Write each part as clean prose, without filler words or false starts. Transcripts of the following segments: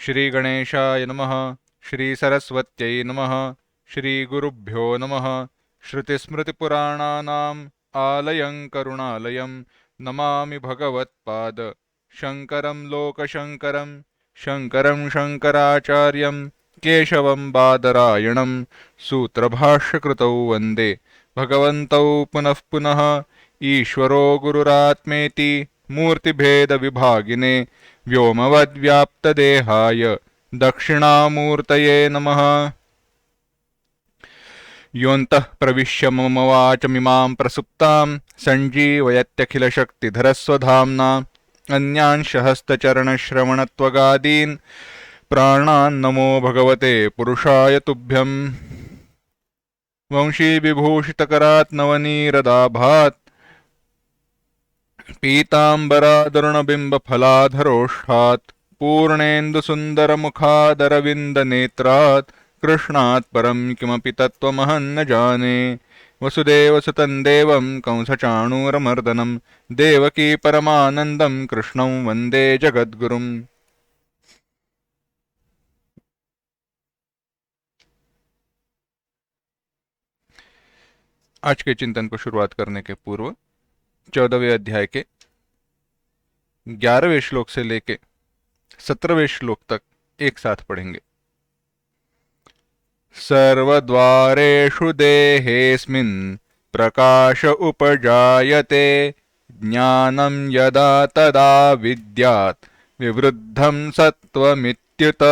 श्रीगणेशाय नमः। श्रीसरस्वत्यै नमः। श्रीगुरुभ्यो नमः। श्रुतिस्मृतिपुराणानाम् आलयं करुणालयं नमामि भगवत्पाद शङ्करं लोकशङ्करं। शङ्करं शङ्कराचार्यं केशवं बादरायणं सूत्रभाष्यकृतौ वन्दे भगवन्तौ पुनः पुनः। ईश्वरो गुरुरात्मेति मूर्तिभेदविभागिने व्योमवद्व्याप्तदेहाय दक्षिणामूर्तये नमः। योऽन्तः प्रविश्य मम वाचमिमां प्रसुप्तां सञ्जीवयत्यखिलशक्तिधरस्वधाम्ना अन्यांश हस्तचरणश्रवणत्वगादीन् प्राणान् नमो भगवते पुरुषाय तुभ्यम्। वंशीविभूषितकरात् नवनीरदाभात् पीताम्बरादरुणबिम्बफलाधरोष्ठात् पूर्णेन्दुसुन्दरमुखादरविन्दनेत्रात् कृष्णात् परं किमपि तत्त्वमहं न जाने। वसुदेवसुतं देवं कंसचाणूरमर्दनं देवकी परमानन्दं कृष्णं वन्दे जगद्गुरुम्। आज के चिंतन को शुरुआत करने के पूर्व 14वें अध्याय के 11वें श्लोक से लेके 17वें श्लोक तक एक साथ पढ़ेंगे। सर्वद्वारेषु देहेऽस्मिन् प्रकाश उपजायते ज्ञानं यदा तदा विद्यात् विवृद्धं सत्त्वमित्युत।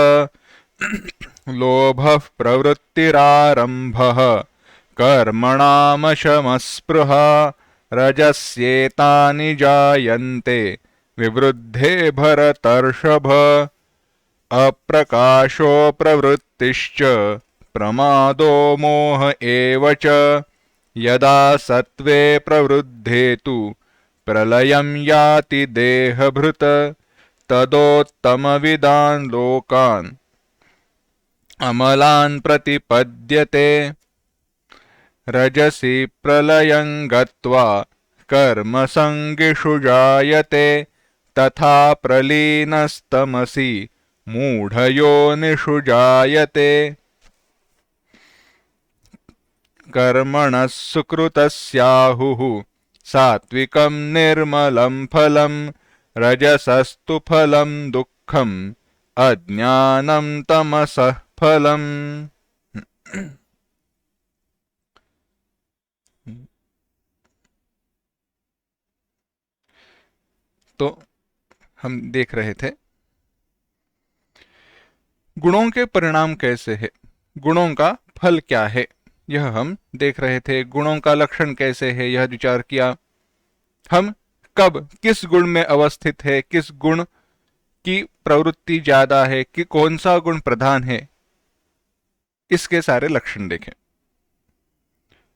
लोभः प्रवृत्तिरारम्भः कर्मणामशमस्पृहा रजस्येतानि जायन्ते विवृद्धे भरतर्षभ। अप्रकाशो प्रवृत्तिश्च प्रमादो मोह एव च। यदा सत्त्वे प्रवृद्धे तु प्रलयं याति देहभृत् तदोत्तमविदान् लोकान् अमलान् प्रतिपद्यते। रजसि प्रलयं गत्वा कर्मसङ्गिषु जायते तथा प्रलीनस्तमसि मूढयोनिषु जायते। कर्मणः सुकृतस्याहुः सात्विकं निर्मलं फलं रजसस्तु फलं दुःखम् अज्ञानं तमसः फलम्। तो हम देख रहे थे गुणों के परिणाम कैसे है, गुणों का फल क्या है, यह हम देख रहे थे। गुणों का लक्षण कैसे है यह विचार किया। हम कब किस गुण में अवस्थित है, किस गुण की प्रवृत्ति ज्यादा है, कि कौन सा गुण प्रधान है, इसके सारे लक्षण देखें।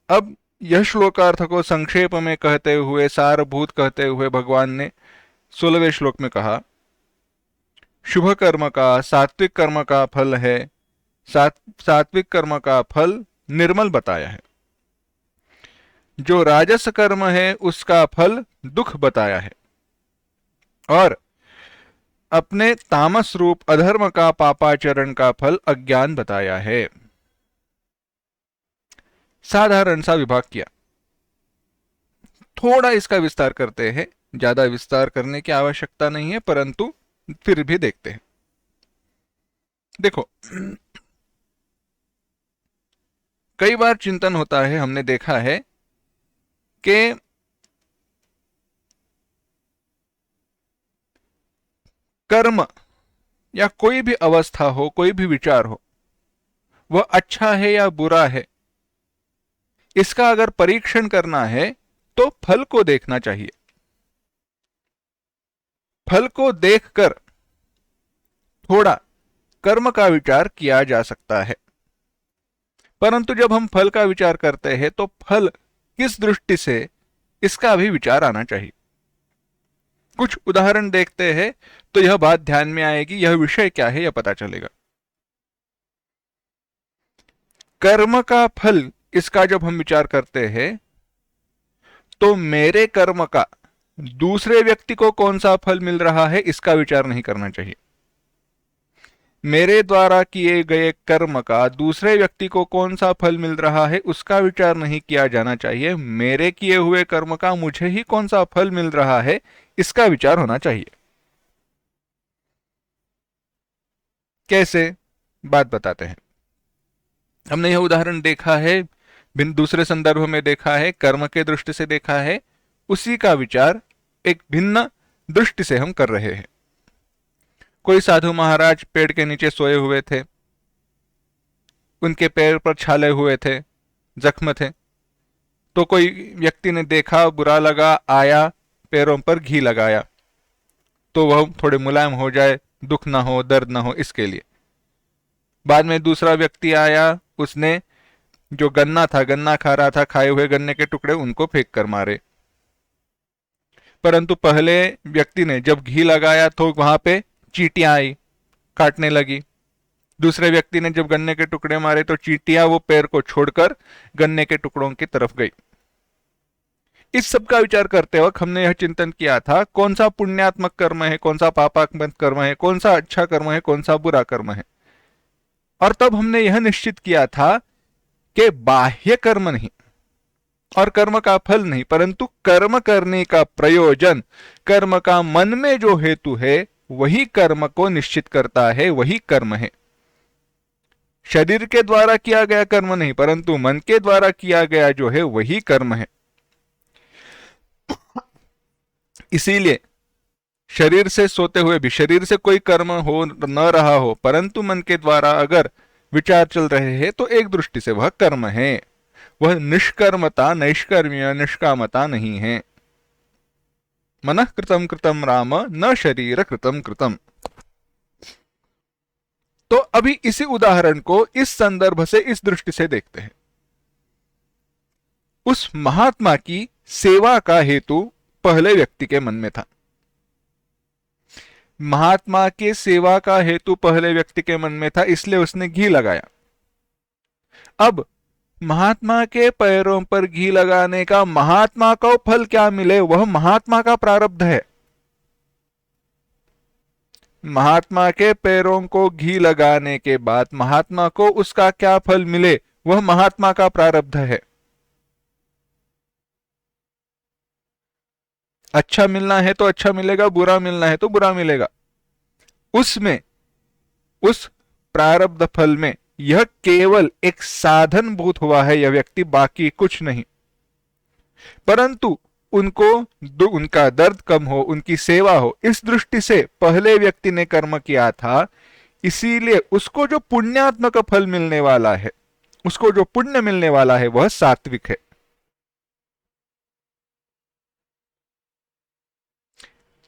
अब यह श्लोकार्थ को संक्षेप में कहते हुए, सारभूत कहते हुए भगवान ने 16वें श्लोक में कहा, शुभ कर्म का सात्विक कर्म का फल है। सात्विक कर्म का फल निर्मल बताया है। जो राजस कर्म है उसका फल दुख बताया है। और अपने तामस रूप अधर्म का पापाचरण का फल अज्ञान बताया है। साधारण सा विभाग किया। थोड़ा इसका विस्तार करते हैं, ज्यादा विस्तार करने की आवश्यकता नहीं है, परंतु फिर भी देखते हैं। देखो, कई बार चिंतन होता है, हमने देखा है कि कर्म या कोई भी अवस्था हो, कोई भी विचार हो, वह अच्छा है या बुरा है, इसका अगर परीक्षण करना है तो फल को देखना चाहिए। फल को देखकर थोड़ा कर्म का विचार किया जा सकता है। परंतु जब हम फल का विचार करते हैं तो फल किस दृष्टि से, इसका भी विचार आना चाहिए। कुछ उदाहरण देखते हैं तो यह बात ध्यान में आएगी, यह विषय क्या है यह पता चलेगा। कर्म का फल, इसका जब हम विचार करते हैं तो मेरे कर्म का दूसरे व्यक्ति को कौन सा फल मिल रहा है, इसका विचार नहीं करना चाहिए। मेरे द्वारा किए गए कर्म का दूसरे व्यक्ति को कौन सा फल मिल रहा है उसका विचार नहीं किया जाना चाहिए, मेरे किए हुए कर्म का मुझे ही कौन सा फल मिल रहा है इसका विचार होना चाहिए। कैसे, बात बताते हैं। हमने यह उदाहरण देखा है, भिन्न दूसरे संदर्भ में देखा है, कर्म के दृष्टि से देखा है, उसी का विचार एक भिन्न दृष्टि से हम कर रहे हैं। कोई साधु महाराज पेड़ के नीचे सोए हुए थे, उनके पैर पर छाले हुए थे, जख्म थे। तो कोई व्यक्ति ने देखा, बुरा लगा, आया, पैरों पर घी लगाया तो वह थोड़े मुलायम हो जाए, दुख ना हो, दर्द ना हो, इसके लिए। बाद में दूसरा व्यक्ति आया, उसने जो गन्ना था, गन्ना खा रहा था, खाए हुए गन्ने के टुकड़े उनको फेंक कर मारे। परंतु पहले व्यक्ति ने जब घी लगाया तो वहां पे चींटियां आई, काटने लगी। दूसरे व्यक्ति ने जब गन्ने के टुकड़े मारे तो चींटियां वो पैर को छोड़कर गन्ने के टुकड़ों की तरफ गई। इस सब का विचार करते वक्त हमने यह चिंतन किया था, कौन सा पुण्यात्मक कर्म है, कौन सा पापात्मक कर्म है, कौन सा अच्छा कर्म है, कौन सा बुरा कर्म है। और तब हमने यह निश्चित किया था कि बाह्य कर्म नहीं और कर्म का फल नहीं, परंतु कर्म करने का प्रयोजन, कर्म का मन में जो हेतु है वही कर्म को निश्चित करता है, वही कर्म है। शरीर के द्वारा किया गया कर्म नहीं, परंतु मन के द्वारा किया गया जो है वही कर्म है। इसीलिए शरीर से सोते हुए भी, शरीर से कोई कर्म हो न रहा हो, परंतु मन के द्वारा अगर विचार चल रहे हैं तो एक दृष्टि से वह कर्म है। वह निष्कर्मता, नैष्कर्म्य, निष्कामता नहीं है। मनः कृतम कृतम राम न शरीर कृतम कृतम। तो अभी इसी उदाहरण को इस संदर्भ से, इस दृष्टि से देखते हैं। उस महात्मा की सेवा का हेतु पहले व्यक्ति के मन में था। महात्मा के सेवा का हेतु पहले व्यक्ति के मन में था, इसलिए उसने घी लगाया। अब महात्मा के पैरों पर घी लगाने का महात्मा को फल क्या मिले, वह महात्मा का प्रारब्ध है। महात्मा के पैरों को घी लगाने के बाद महात्मा को उसका क्या फल मिले, वह महात्मा का प्रारब्ध है। अच्छा मिलना है तो अच्छा मिलेगा, बुरा मिलना है तो बुरा मिलेगा। उसमें, उस प्रारब्ध फल में यह केवल एक साधन भूत हुआ है यह व्यक्ति, बाकी कुछ नहीं। परंतु उनको उनका दर्द कम हो, उनकी सेवा हो, इस दृष्टि से पहले व्यक्ति ने कर्म किया था। इसीलिए उसको जो पुण्यात्मक फल मिलने वाला है, उसको जो पुण्य मिलने वाला है वह सात्विक है।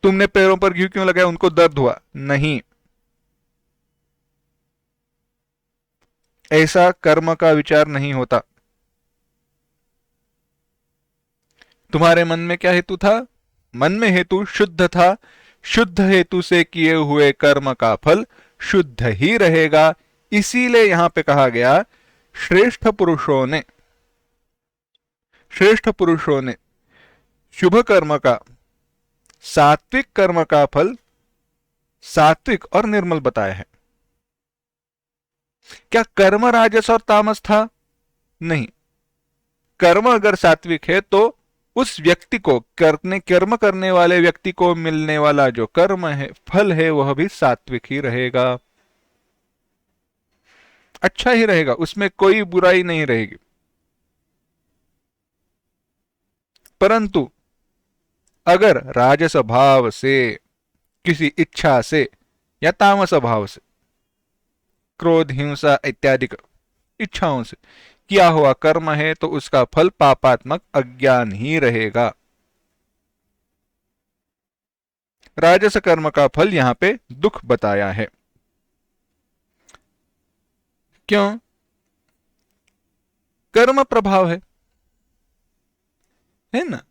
तुमने पैरों पर घी क्यों लगाया, उनको दर्द हुआ? नहीं, ऐसा कर्म का विचार नहीं होता। तुम्हारे मन में क्या हेतु था? मन में हेतु शुद्ध था। शुद्ध हेतु से किए हुए कर्म का फल शुद्ध ही रहेगा। इसीलिए यहां पे कहा गया, श्रेष्ठ पुरुषों ने, श्रेष्ठ पुरुषों ने शुभ कर्म का, सात्विक कर्म का फल सात्विक और निर्मल बताया है। क्या कर्म राजस और तामस था? नहीं। कर्म अगर सात्विक है तो उस व्यक्ति को, कर्म करने वाले व्यक्ति को मिलने वाला जो कर्म है, फल है, वह भी सात्विक ही रहेगा, अच्छा ही रहेगा, उसमें कोई बुराई नहीं रहेगी। परंतु अगर राजस भाव से, किसी इच्छा से या तामस भाव से, क्रोध, हिंसा इत्यादि इच्छाओं से किया हुआ कर्म है तो उसका फल पापात्मक अज्ञान ही रहेगा। राजस कर्म का फल यहां पे दुख बताया है। क्यों? कर्म प्रभाव है ना।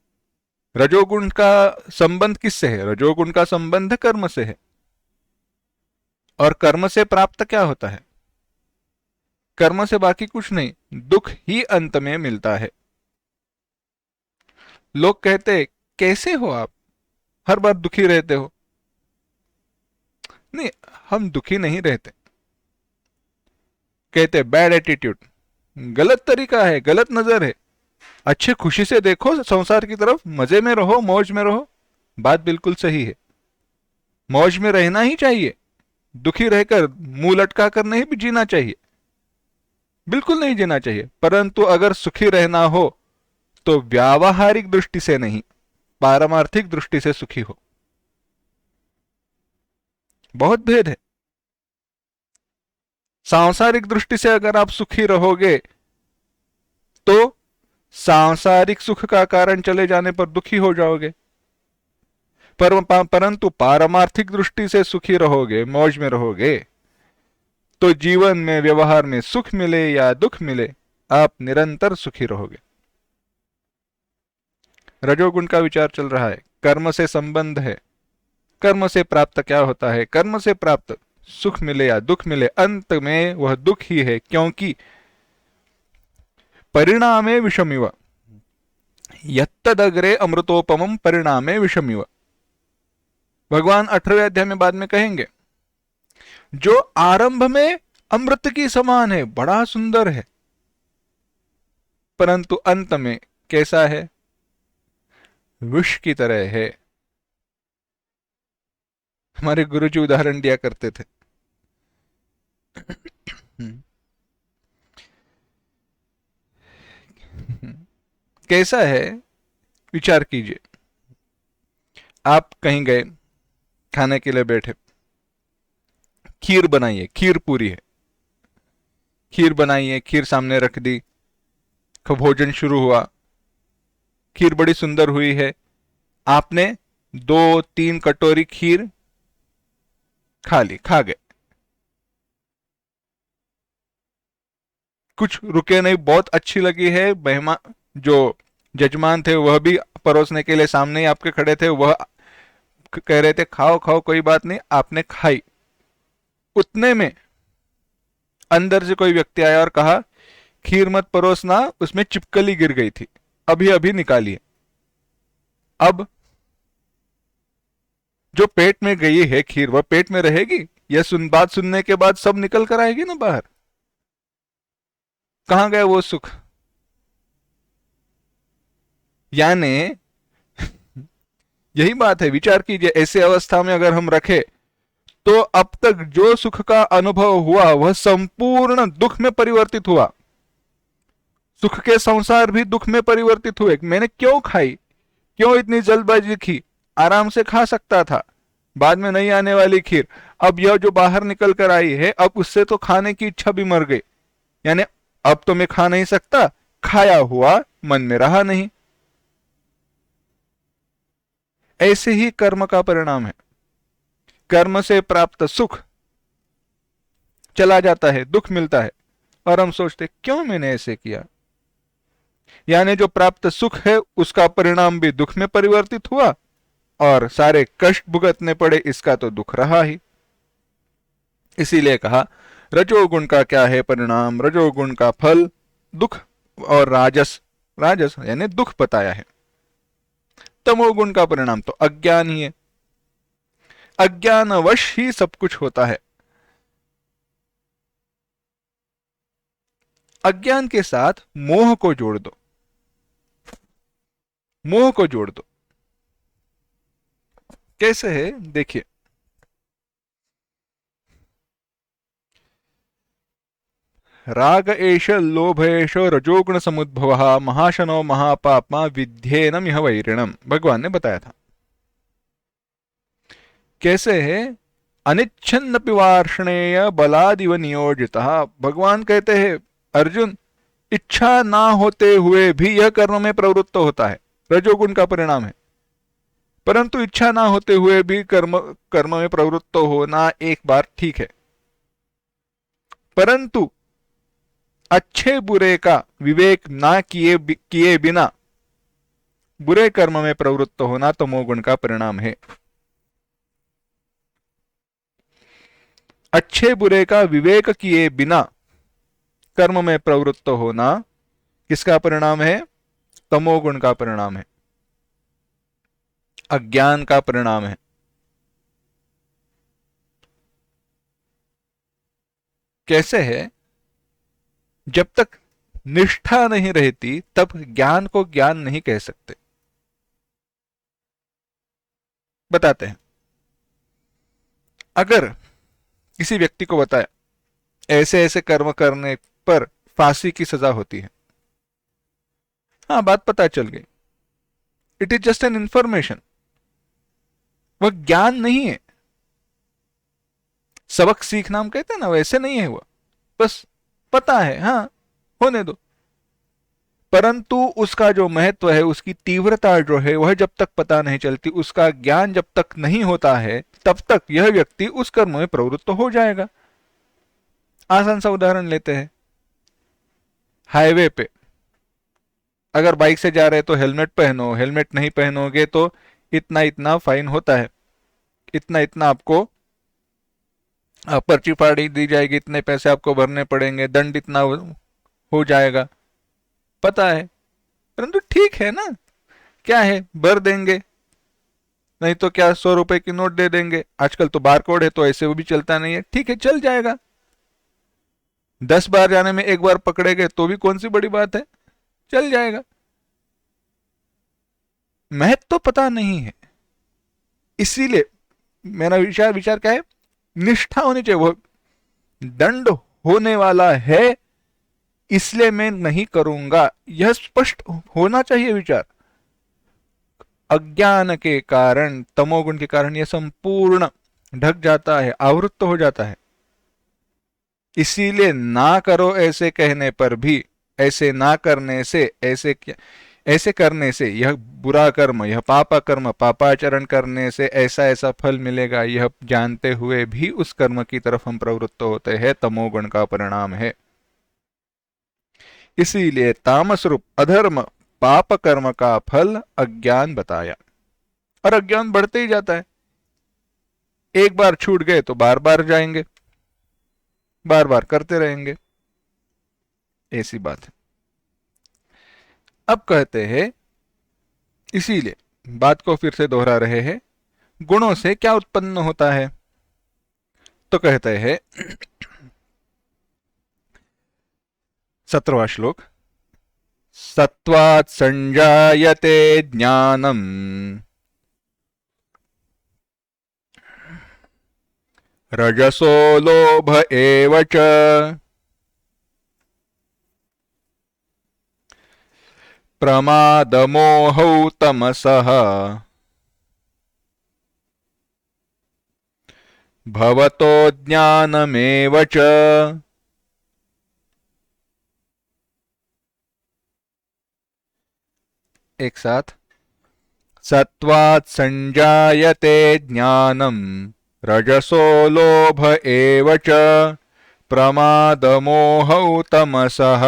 रजोगुण का संबंध किससे है? रजोगुण का संबंध कर्म से है। और कर्म से प्राप्त क्या होता है? कर्म से बाकी कुछ नहीं, दुख ही अंत में मिलता है। लोग कहते, कैसे हो आप, हर बार दुखी रहते हो? नहीं, हम दुखी नहीं रहते, कहते बैड एटीट्यूड, गलत तरीका है, गलत नजर है। अच्छे खुशी से देखो संसार की तरफ, मजे में रहो, मौज में रहो। बात बिल्कुल सही है, मौज में रहना ही चाहिए, दुखी रहकर मुंह लटका कर नहीं भी जीना चाहिए, बिल्कुल नहीं जीना चाहिए। परंतु अगर सुखी रहना हो तो व्यावहारिक दृष्टि से नहीं, पारमार्थिक दृष्टि से सुखी हो। बहुत भेद है। सांसारिक दृष्टि से अगर आप सुखी रहोगे तो सांसारिक सुख का कारण चले जाने पर दुखी हो जाओगे। परंतु पारमार्थिक दृष्टि से सुखी रहोगे, मौज में रहोगे, तो जीवन में, व्यवहार में सुख मिले या दुख मिले, आप निरंतर सुखी रहोगे। रजोगुण का विचार चल रहा है, कर्म से संबंध है, कर्म से प्राप्त क्या होता है, कर्म से प्राप्त सुख मिले या दुख मिले, अंत में वह दुख ही है, क्योंकि परिणामे विषमिव, यत्तदग्रे अमृतोपमम परिणामे विषमिव। भगवान 18वें अध्याय में बाद में कहेंगे, जो आरंभ में अमृत की समान है, बड़ा सुंदर है, परंतु अंत में कैसा है, विष की तरह है। हमारे गुरुजी उदाहरण दिया करते थे। कैसा है, विचार कीजिए। आप कहीं गए, खाने के लिए बैठे, खीर बनाइए, खीर पूरी है, खीर बनाइए, खीर सामने रख दी, भोजन शुरू हुआ, खीर बड़ी सुंदर हुई है, आपने 2-3 कटोरी खीर खा गए, कुछ रुके नहीं, बहुत अच्छी लगी है। मेहमान, जो जजमान थे, वह भी परोसने के लिए सामने ही आपके खड़े थे, वह कह रहे थे खाओ खाओ, कोई बात नहीं, आपने खाई। उतने में अंदर से कोई व्यक्ति आया और कहा, खीर मत परोसना, उसमें चिपकली गिर गई थी, अभी अभी निकालिए। अब जो पेट में गई है खीर, वह पेट में रहेगी? यह बात सुनने के बाद सब निकल कर आएगी ना बाहर। कहां गए वो सुख? यानी यही बात है, विचार कीजिए, ऐसे अवस्था में अगर हम रखे तो अब तक जो सुख का अनुभव हुआ वह संपूर्ण दुख में परिवर्तित हुआ। सुख के संसार भी दुख में परिवर्तित हुए। मैंने क्यों खाई, क्यों इतनी जल्दबाजी की, आराम से खा सकता था, बाद में नहीं आने वाली खीर, अब यह जो बाहर निकल कर आई है, अब उससे तो खाने की इच्छा भी मर गई। यानी अब तो मैं खा नहीं सकता, खाया हुआ मन में रहा नहीं। ऐसे ही कर्म का परिणाम है। कर्म से प्राप्त सुख चला जाता है, दुख मिलता है, और हम सोचते क्यों मैंने ऐसे किया। यानी जो प्राप्त सुख है उसका परिणाम भी दुख में परिवर्तित हुआ, और सारे कष्ट भुगतने पड़े, इसका तो दुख रहा ही। इसीलिए कहा रजोगुण का क्या है परिणाम, रजोगुण का फल दुख, और राजस, राजस यानी दुख बताया है। तमोगुण का परिणाम तो अज्ञान ही है, अज्ञानवश ही सब कुछ होता है। अज्ञान के साथ मोह को जोड़ दो, मोह को जोड़ दो। कैसे है देखिए, राग एष लोभ एष रजोगुण समुद्भव महाशनो महापापमा विध्येनम यह वैरिणम, भगवान ने बताया था। कैसे है, अनिच्छन्न पिवार्षणेय बलादिव नियोजितः, भगवान कहते हैं अर्जुन, इच्छा ना होते हुए भी यह कर्म में प्रवृत्त होता है, रजोगुण का परिणाम है। परंतु इच्छा ना होते हुए भी कर्म में प्रवृत्त होना एक बार ठीक है, परंतु अच्छे बुरे का विवेक ना किए बिना बुरे कर्म में प्रवृत्त होना तमोगुण का परिणाम है। अच्छे बुरे का विवेक किए बिना कर्म में प्रवृत्त होना किसका परिणाम है? तमोगुण का परिणाम है, अज्ञान का परिणाम है। कैसे है? जब तक निष्ठा नहीं रहती तब ज्ञान को ज्ञान नहीं कह सकते। बताते हैं, अगर किसी व्यक्ति को बताया ऐसे ऐसे कर्म करने पर फांसी की सजा होती है, हाँ बात पता चल गई, it is just an information, वह ज्ञान नहीं है। सबक सीखना हम कहते हैं ना, वैसे नहीं है वह, बस पता है, हाँ होने दो। परंतु उसका जो महत्व है, उसकी तीव्रता जो है, वह जब तक पता नहीं चलती, उसका ज्ञान जब तक नहीं होता है, तब तक यह व्यक्ति उस कर्म में प्रवृत्त हो जाएगा। आसान सा उदाहरण लेते हैं, हाईवे पे अगर बाइक से जा रहे तो हेलमेट पहनो, हेलमेट नहीं पहनोगे तो इतना इतना फाइन होता है, इतना इतना आपको पर्ची फाड़ी दी जाएगी, इतने पैसे आपको भरने पड़ेंगे, दंड इतना हो जाएगा, पता है। परंतु ठीक है ना, क्या है, भर देंगे, नहीं तो क्या 100 रुपए की नोट दे देंगे, आजकल तो बार कोड है तो ऐसे वो भी चलता नहीं है, ठीक है चल जाएगा। 10 बार जाने में एक बार पकड़े गए तो भी कौन सी बड़ी बात है, चल जाएगा। महत्व तो पता नहीं है, इसीलिए मेरा विचार क्या है, निष्ठा होनी चाहिए। वो दंड होने वाला है इसलिए मैं नहीं करूंगा, यह स्पष्ट होना चाहिए विचार। अज्ञान के कारण, तमोगुण के कारण यह संपूर्ण ढक जाता है, आवृत्त हो जाता है। इसीलिए ना करो ऐसे कहने पर भी, ऐसे ना करने से, ऐसे करने से यह बुरा कर्म, यह पापा कर्म, पापाचरण करने से ऐसा ऐसा फल मिलेगा, यह जानते हुए भी उस कर्म की तरफ हम प्रवृत्त होते हैं, तमोगुण का परिणाम है। इसीलिए तामस रूप अधर्म पाप कर्म का फल अज्ञान बताया, और अज्ञान बढ़ते ही जाता है। एक बार छूट गए तो बार बार जाएंगे, बार बार करते रहेंगे, ऐसी बात है। अब कहते हैं, इसीलिए बात को फिर से दोहरा रहे हैं, गुणों से क्या उत्पन्न होता है। तो कहते हैं 17वां श्लोक, सत्वात् संजायते ज्ञानम रजसो लोभ एव च प्रमादमोहौ तमसः भवतो ज्ञानमेव च। एक साथ, सत्वात् संजायते ज्ञानम रजसो लोभ एव च प्रमादमोहौ तमसः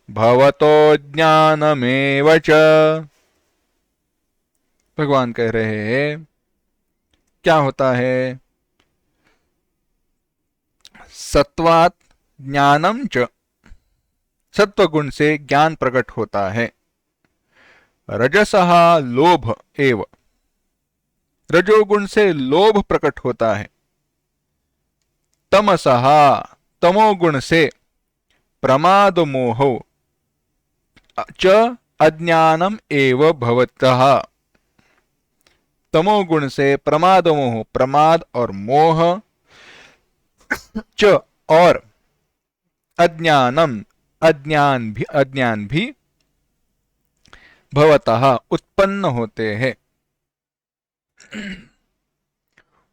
भवतो ज्ञानमेव च। भगवान कह रहे हैं क्या होता है, सत्वात् ज्ञानम च, सत्वगुण से ज्ञान प्रकट होता है। रजसः लोभ एव, रजोगुण से लोभ प्रकट होता है। तमसः, तमोगुण से प्रमाद मोह च अज्ञानम एव भवतः, तमोगुण से प्रमाद मोह, प्रमाद और मोह, च और अज्ञानम, अज्ञान भी भवतः उत्पन्न होते हैं।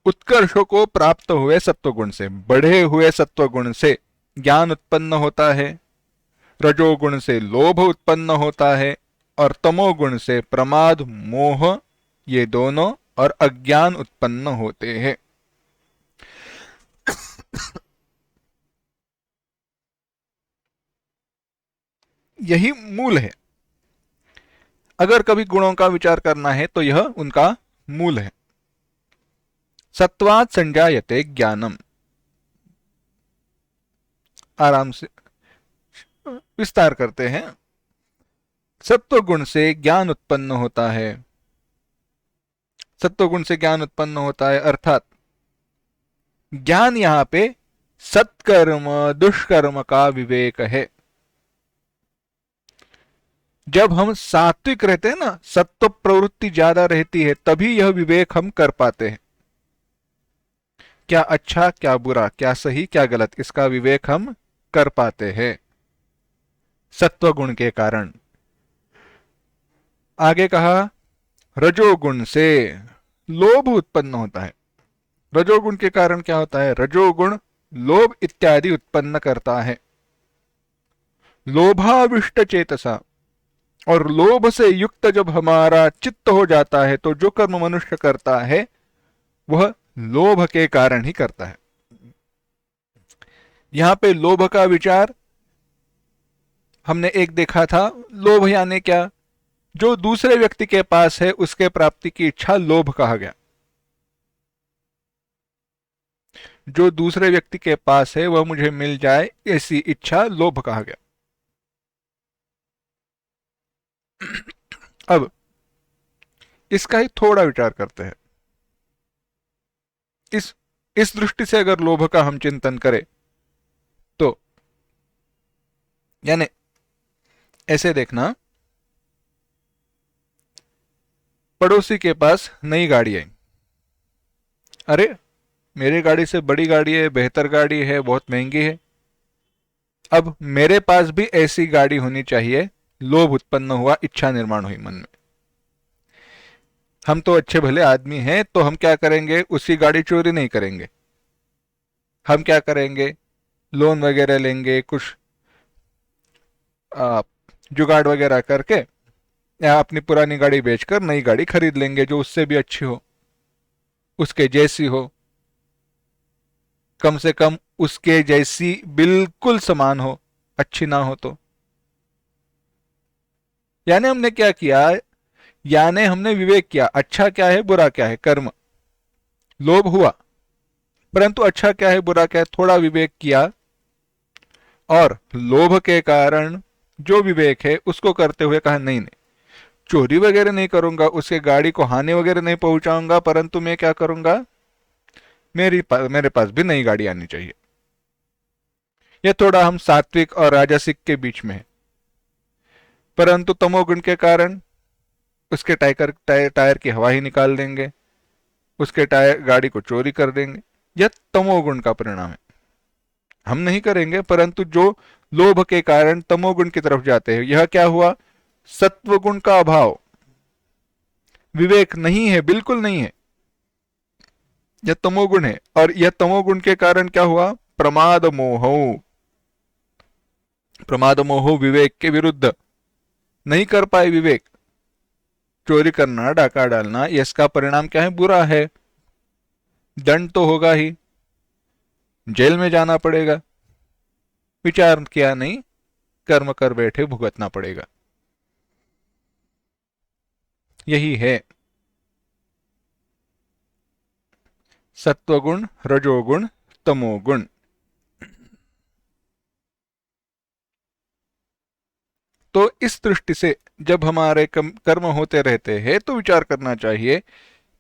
उत्कर्ष को प्राप्त हुए सत्वगुण से, बढ़े हुए सत्वगुण से ज्ञान उत्पन्न होता है, रजोगुण से लोभ उत्पन्न होता है, और तमोगुण से प्रमाद मोह, ये दोनों, और अज्ञान उत्पन्न होते हैं। यही मूल है। अगर कभी गुणों का विचार करना है तो यह उनका मूल है। सत्वात् संजायते ज्ञानम, आराम से विस्तार करते हैं। सत्वगुण से ज्ञान उत्पन्न होता है, सत्वगुण से ज्ञान उत्पन्न होता है, अर्थात ज्ञान यहां पे सत्कर्म दुष्कर्म का विवेक है। जब हम सात्विक रहते हैं ना, सत्व प्रवृत्ति ज्यादा रहती है, तभी यह विवेक हम कर पाते हैं। क्या अच्छा क्या बुरा, क्या सही क्या गलत, इसका विवेक हम कर पाते हैं सत्व गुण के कारण। आगे कहा रजोगुण से लोभ उत्पन्न होता है। रजोगुण के कारण क्या होता है? रजोगुण लोभ इत्यादि उत्पन्न करता है। लोभाविष्ट चेतसा, और लोभ से युक्त जब हमारा चित्त हो जाता है तो जो कर्म मनुष्य करता है वह लोभ के कारण ही करता है। यहां पे लोभ का विचार हमने एक देखा था। लोभ यानी क्या? जो दूसरे व्यक्ति के पास है उसके प्राप्ति की इच्छा लोभ कहा गया। जो दूसरे व्यक्ति के पास है वह मुझे मिल जाए, ऐसी इच्छा लोभ कहा गया। अब इसका ही थोड़ा विचार करते हैं। इस दृष्टि से अगर लोभ का हम चिंतन करें तो यानी ऐसे देखना, पड़ोसी के पास नई गाड़ी आई। अरे मेरी गाड़ी से बड़ी गाड़ी है, बेहतर गाड़ी है, बहुत महंगी है, अब मेरे पास भी ऐसी गाड़ी होनी चाहिए। लोभ उत्पन्न हुआ, इच्छा निर्माण हुई मन में। हम तो अच्छे भले आदमी हैं, तो हम क्या करेंगे? उसकी गाड़ी चोरी नहीं करेंगे। हम क्या करेंगे? लोन वगैरह लेंगे, कुछ जुगाड़ वगैरह करके, या अपनी पुरानी गाड़ी बेचकर नई गाड़ी खरीद लेंगे जो उससे भी अच्छी हो, उसके जैसी हो, कम से कम उसके जैसी बिल्कुल समान हो, अच्छी ना हो तो। यानी हमने क्या किया? यानी हमने विवेक किया, अच्छा क्या है बुरा क्या है, कर्म। लोभ हुआ, परंतु अच्छा क्या है बुरा क्या है थोड़ा विवेक किया, और लोभ के कारण जो विवेक है उसको करते हुए कहा नहीं नहीं, चोरी वगैरह नहीं करूंगा, उसके गाड़ी को हानि वगैरह नहीं पहुंचाऊंगा, परंतु मैं क्या करूंगा? मेरे पास भी नई गाड़ी आनी चाहिए। यह थोड़ा हम सात्विक और राजसिक के बीच में है। परंतु तमोगुण के कारण उसके टायर की हवा ही निकाल देंगे, उसके टायर गाड़ी को चोरी कर देंगे। यह तमोगुण का परिणाम है। हम नहीं करेंगे, परंतु जो लोभ के कारण तमोगुण की तरफ जाते हैं, यह क्या हुआ? सत्वगुण का अभाव, विवेक नहीं है, बिल्कुल नहीं है, यह तमोगुण है। और यह तमोगुण के कारण क्या हुआ? प्रमाद मोह। प्रमाद मोह विवेक के विरुद्ध, नहीं कर पाए विवेक। चोरी करना, डाका डालना, इसका परिणाम क्या है? बुरा है, दंड तो होगा ही, जेल में जाना पड़ेगा। विचार किया नहीं, कर्म कर बैठे, भुगतना पड़ेगा। यही है सत्वगुण, रजोगुण, तमोगुण। तो इस दृष्टि से जब हमारे कर्म होते रहते हैं तो विचार करना चाहिए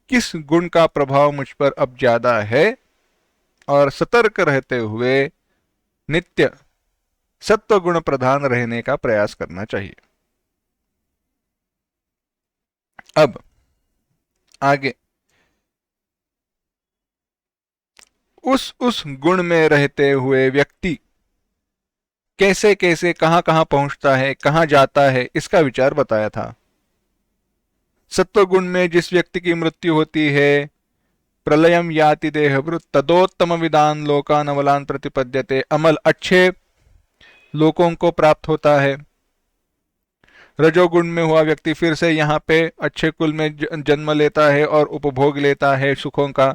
किस गुण का प्रभाव मुझ पर अब ज्यादा है, और सतर्क रहते हुए नित्य सत्व गुण प्रधान रहने का प्रयास करना चाहिए। अब आगे उस गुण में रहते हुए व्यक्ति कैसे कैसे कहां कहां पहुंचता है, कहां जाता है, इसका विचार बताया था। सत्व गुण में जिस व्यक्ति की मृत्यु होती है, प्रलयम याति देहभृत तदोत्तम विदान लोकान अमलान प्रतिपद्यते, अमल अच्छे लोकों को प्राप्त होता है। रजोगुण में हुआ व्यक्ति फिर से यहाँ पे अच्छे कुल में जन्म लेता है और उपभोग लेता है सुखों का।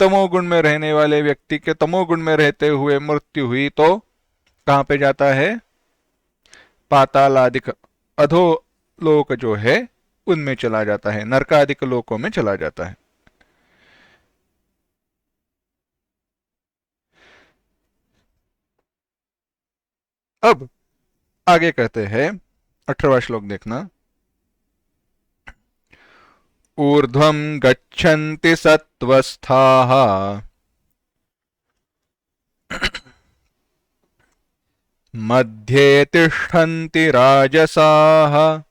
तमोगुण में रहने वाले व्यक्ति के तमोगुण में रहते हुए मृत्यु हुई तो कहाँ पे जाता है? पातालादिक अधोलोक जो है उनमें चला जाता है, नरकादिक लोकों में चला जाता है। अब आगे कहते हैं 18वां श्लोक देखना। ऊर्ध्वं गच्छन्ति सत्त्वस्थाः मध्ये तिष्ठन्ति राजसाः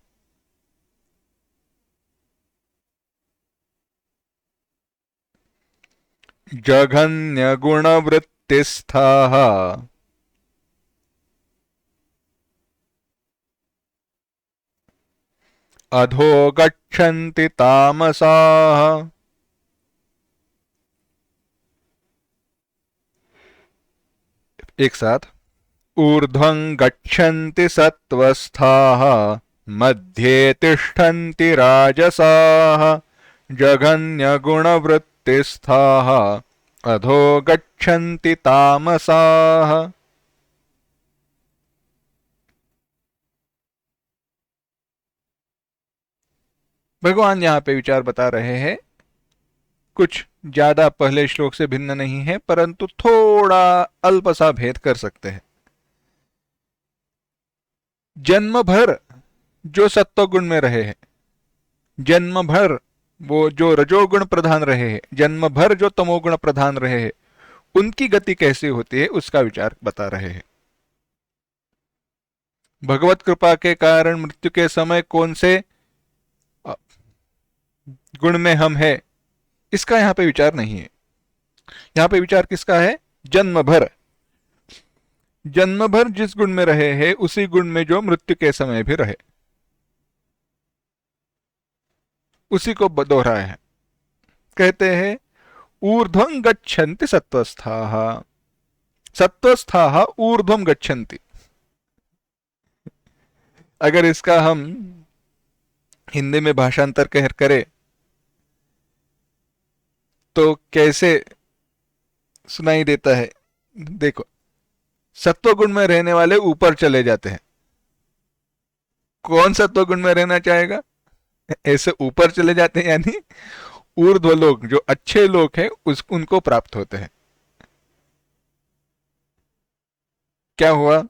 जघन्यगुणवृत्तिस्थाः अधो गच्छन्ति तामसाः। एक साथ। ऊर्ध्वं गच्छन्ति सत्त्वस्थाः मध्ये तिष्ठन्ति राजसाः जघन्यगुणवृत्तिस्थाः अधो गच्छन्ति तामसाः। भगवान यहाँ पे विचार बता रहे हैं, कुछ ज्यादा पहले श्लोक से भिन्न नहीं है, परंतु थोड़ा अल्प सा भेद कर सकते हैं। जन्म भर जो सत्वगुण में रहे हैं, जन्म भर वो जो रजोगुण प्रधान रहे हैं, जन्म भर जो तमोगुण प्रधान रहे हैं, उनकी गति कैसी होती है उसका विचार बता रहे हैं। भगवत कृपा के कारण मृत्यु के समय कौन से गुण में हम है, इसका यहाँ पे विचार नहीं है। यहाँ पे विचार किसका है? जन्म भर। जन्म भर जिस गुण में रहे हैं उसी गुण में जो मृत्यु के समय भी रहे, उसी को दोहराया है। कहते हैं ऊर्ध्वं गच्छन्ति सत्वस्थाः, सत्वस्थाः ऊर्ध्वं गच्छन्ति। अगर इसका हम हिंदी में भाषांतर करें तो कैसे सुनाई देता है? देखो, सत्वगुण में रहने वाले ऊपर चले जाते हैं। कौन सत्वगुण में रहना चाहेगा? ऐसे ऊपर चले जाते हैं, यानी ऊर्ध्व लोग, जो अच्छे लोग हैं उनको प्राप्त होते हैं। क्या हुआ?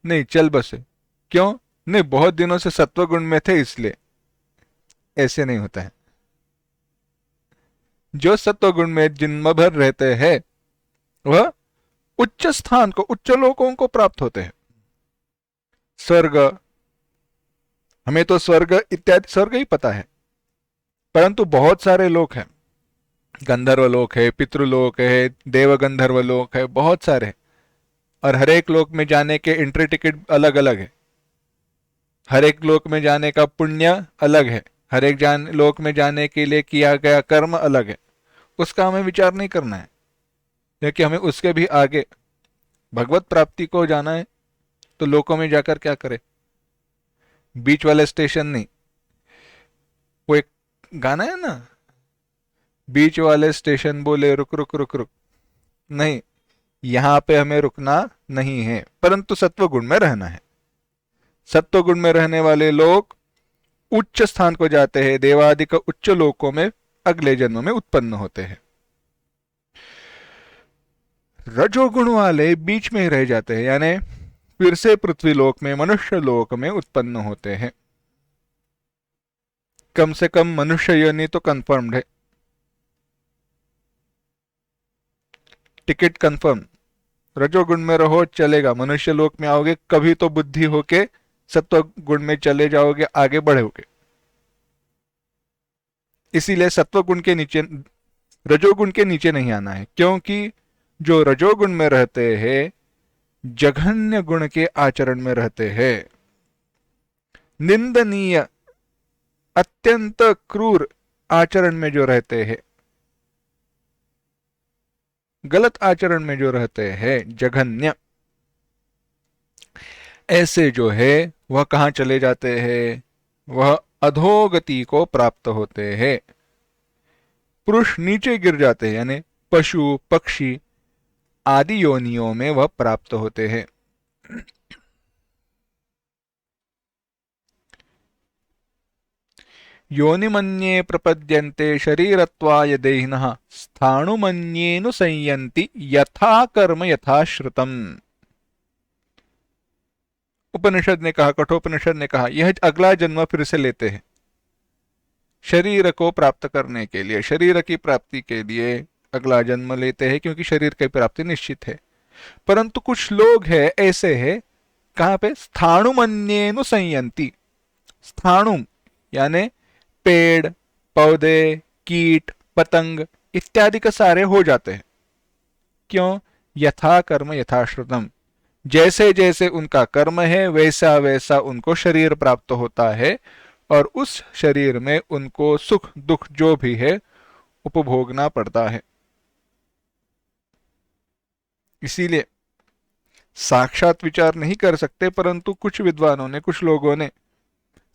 नहीं, चल बसे। क्यों? नहीं, बहुत दिनों से सत्वगुण में थे इसलिए। ऐसे नहीं होता है। जो सत्वगुण में जन्म भर रहते हैं वह उच्च स्थान को, उच्च लोकों को प्राप्त होते हैं। स्वर्ग, हमें तो स्वर्ग इत्यादि स्वर्ग ही पता है, परंतु बहुत सारे लोक हैं। गंधर्व लोक है, पितृलोक है, देव गंधर्व लोक है, बहुत सारे हैं। और हर एक लोक में जाने के एंट्री टिकट अलग अलग है। हर एक लोक में जाने का पुण्य अलग है। हर एक लोक में जाने के लिए किया गया कर्म अलग है। उसका हमें विचार नहीं करना है, क्योंकि हमें उसके भी आगे भगवत प्राप्ति को जाना है। तो लोकों में जाकर क्या करे? बीच वाले स्टेशन नहीं, वो एक गाना है ना, बीच वाले स्टेशन बोले रुक रुक रुक रुक। नहीं, यहां पे हमें रुकना नहीं है, परंतु सत्वगुण में रहना है। सत्वगुण में रहने वाले लोग उच्च स्थान को जाते हैं, देवादिक उच्च लोकों में अगले जन्म में उत्पन्न होते हैं। रजोगुण वाले बीच में ही रह जाते हैं, यानी फिर से पृथ्वी लोक में, मनुष्य लोक में उत्पन्न होते हैं। कम से कम मनुष्य योनि तो कंफर्म्ड है, टिकट कंफर्म। रजोगुण में रहो चलेगा, मनुष्य लोक में आओगे कभी तो बुद्धि होके सत्व गुण में चले जाओगे, आगे बढ़ोगे। इसीलिए सत्वगुण के नीचे, रजोगुण के नीचे नहीं आना है, क्योंकि जो रजोगुण में रहते हैं जघन्य गुण के आचरण में रहते हैं। निंदनीय, अत्यंत क्रूर आचरण में जो रहते हैं, गलत आचरण में जो रहते हैं, जघन्य, ऐसे जो है वह कहां चले जाते हैं? वह अधोगति को प्राप्त होते हैं। पुरुष नीचे गिर जाते हैं, यानी पशु पक्षी आदि योनियों में वह प्राप्त होते हैं। योनिमन्ये प्रपद्यन्ते शरीरत्वाय देहिनः स्थाणुमन्येनु संयन्ति यथा कर्म यथा श्रुतम्। उपनिषद ने कहा, कठोपनिषद ने कहा, यह अगला जन्म फिर से लेते हैं शरीर को प्राप्त करने के लिए, शरीर की प्राप्ति के लिए अगला जन्म लेते हैं, क्योंकि शरीर की प्राप्ति निश्चित है। परंतु कुछ लोग हैं ऐसे हैं कहां पे? स्थाणुमन्येनु संयंती। स्थाणुम यानी पेड़, पौधे, कीट, पतंग इत्यादि का सारे हो जाते हैं। क्यों? यथा कर्म यथाश्रुतम, जैसे जैसे उनका कर्म है वैसा वैसा उनको शरीर प्राप्त होता है, और उस शरीर में उनको सुख दुख जो भी है उपभोगना पड़ता है। इसीलिए साक्षात विचार नहीं कर सकते, परंतु कुछ विद्वानों ने, कुछ लोगों ने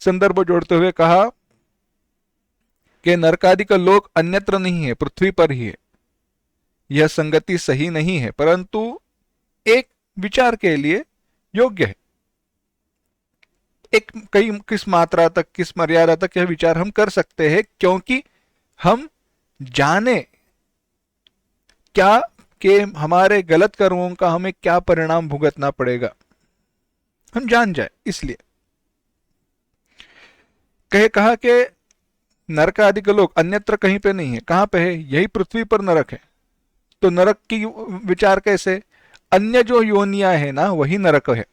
संदर्भ जोड़ते हुए कहा कि नरकादि का लोक अन्यत्र नहीं है, पृथ्वी पर ही है। यह संगति सही नहीं है, परंतु एक विचार के लिए योग्य है। एक कई किस मात्रा तक, किस मर्यादा तक यह विचार हम कर सकते हैं, क्योंकि हम जाने क्या कि हमारे गलत कर्मों का हमें क्या परिणाम भुगतना पड़ेगा, हम जान जाए। इसलिए कहा कि नरक आदि के लोग अन्यत्र कहीं पे नहीं है। कहां पे है? यही पृथ्वी पर नरक है। तो नरक की विचार कैसे? अन्य जो योनियां है ना, वही नरक है।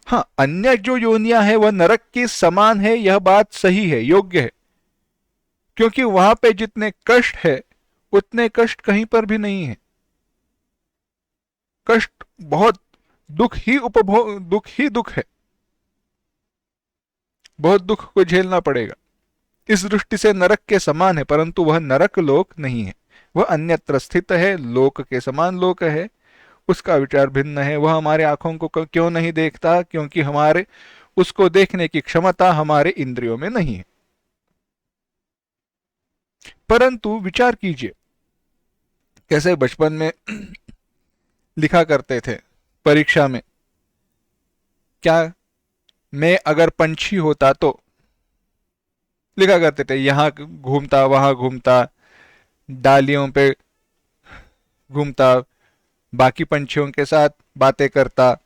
हाँ, अन्य जो योनियां है वह नरक के समान है, यह बात सही है, योग्य है, क्योंकि वहां पे जितने कष्ट है उतने कष्ट कहीं पर भी नहीं है। कष्ट बहुत, दुख ही उपभोग, दुख ही दुख है, बहुत दुख को झेलना पड़ेगा। इस दृष्टि से नरक के समान है, परंतु वह नरक लोक नहीं है, वह अन्यत्र स्थित है, लोक के समान लोक है, उसका विचार भिन्न है। वह हमारे आंखों को क्यों नहीं देखता? क्योंकि हमारे उसको देखने की क्षमता हमारे इंद्रियों में नहीं है। परंतु विचार कीजिए, कैसे बचपन में लिखा करते थे परीक्षा में, क्या मैं अगर पंछी होता तो, लिखा करते थे, यहां घूमता, वहां घूमता, डालियों पे घूमता, बाकी पंछियों के साथ बातें करता,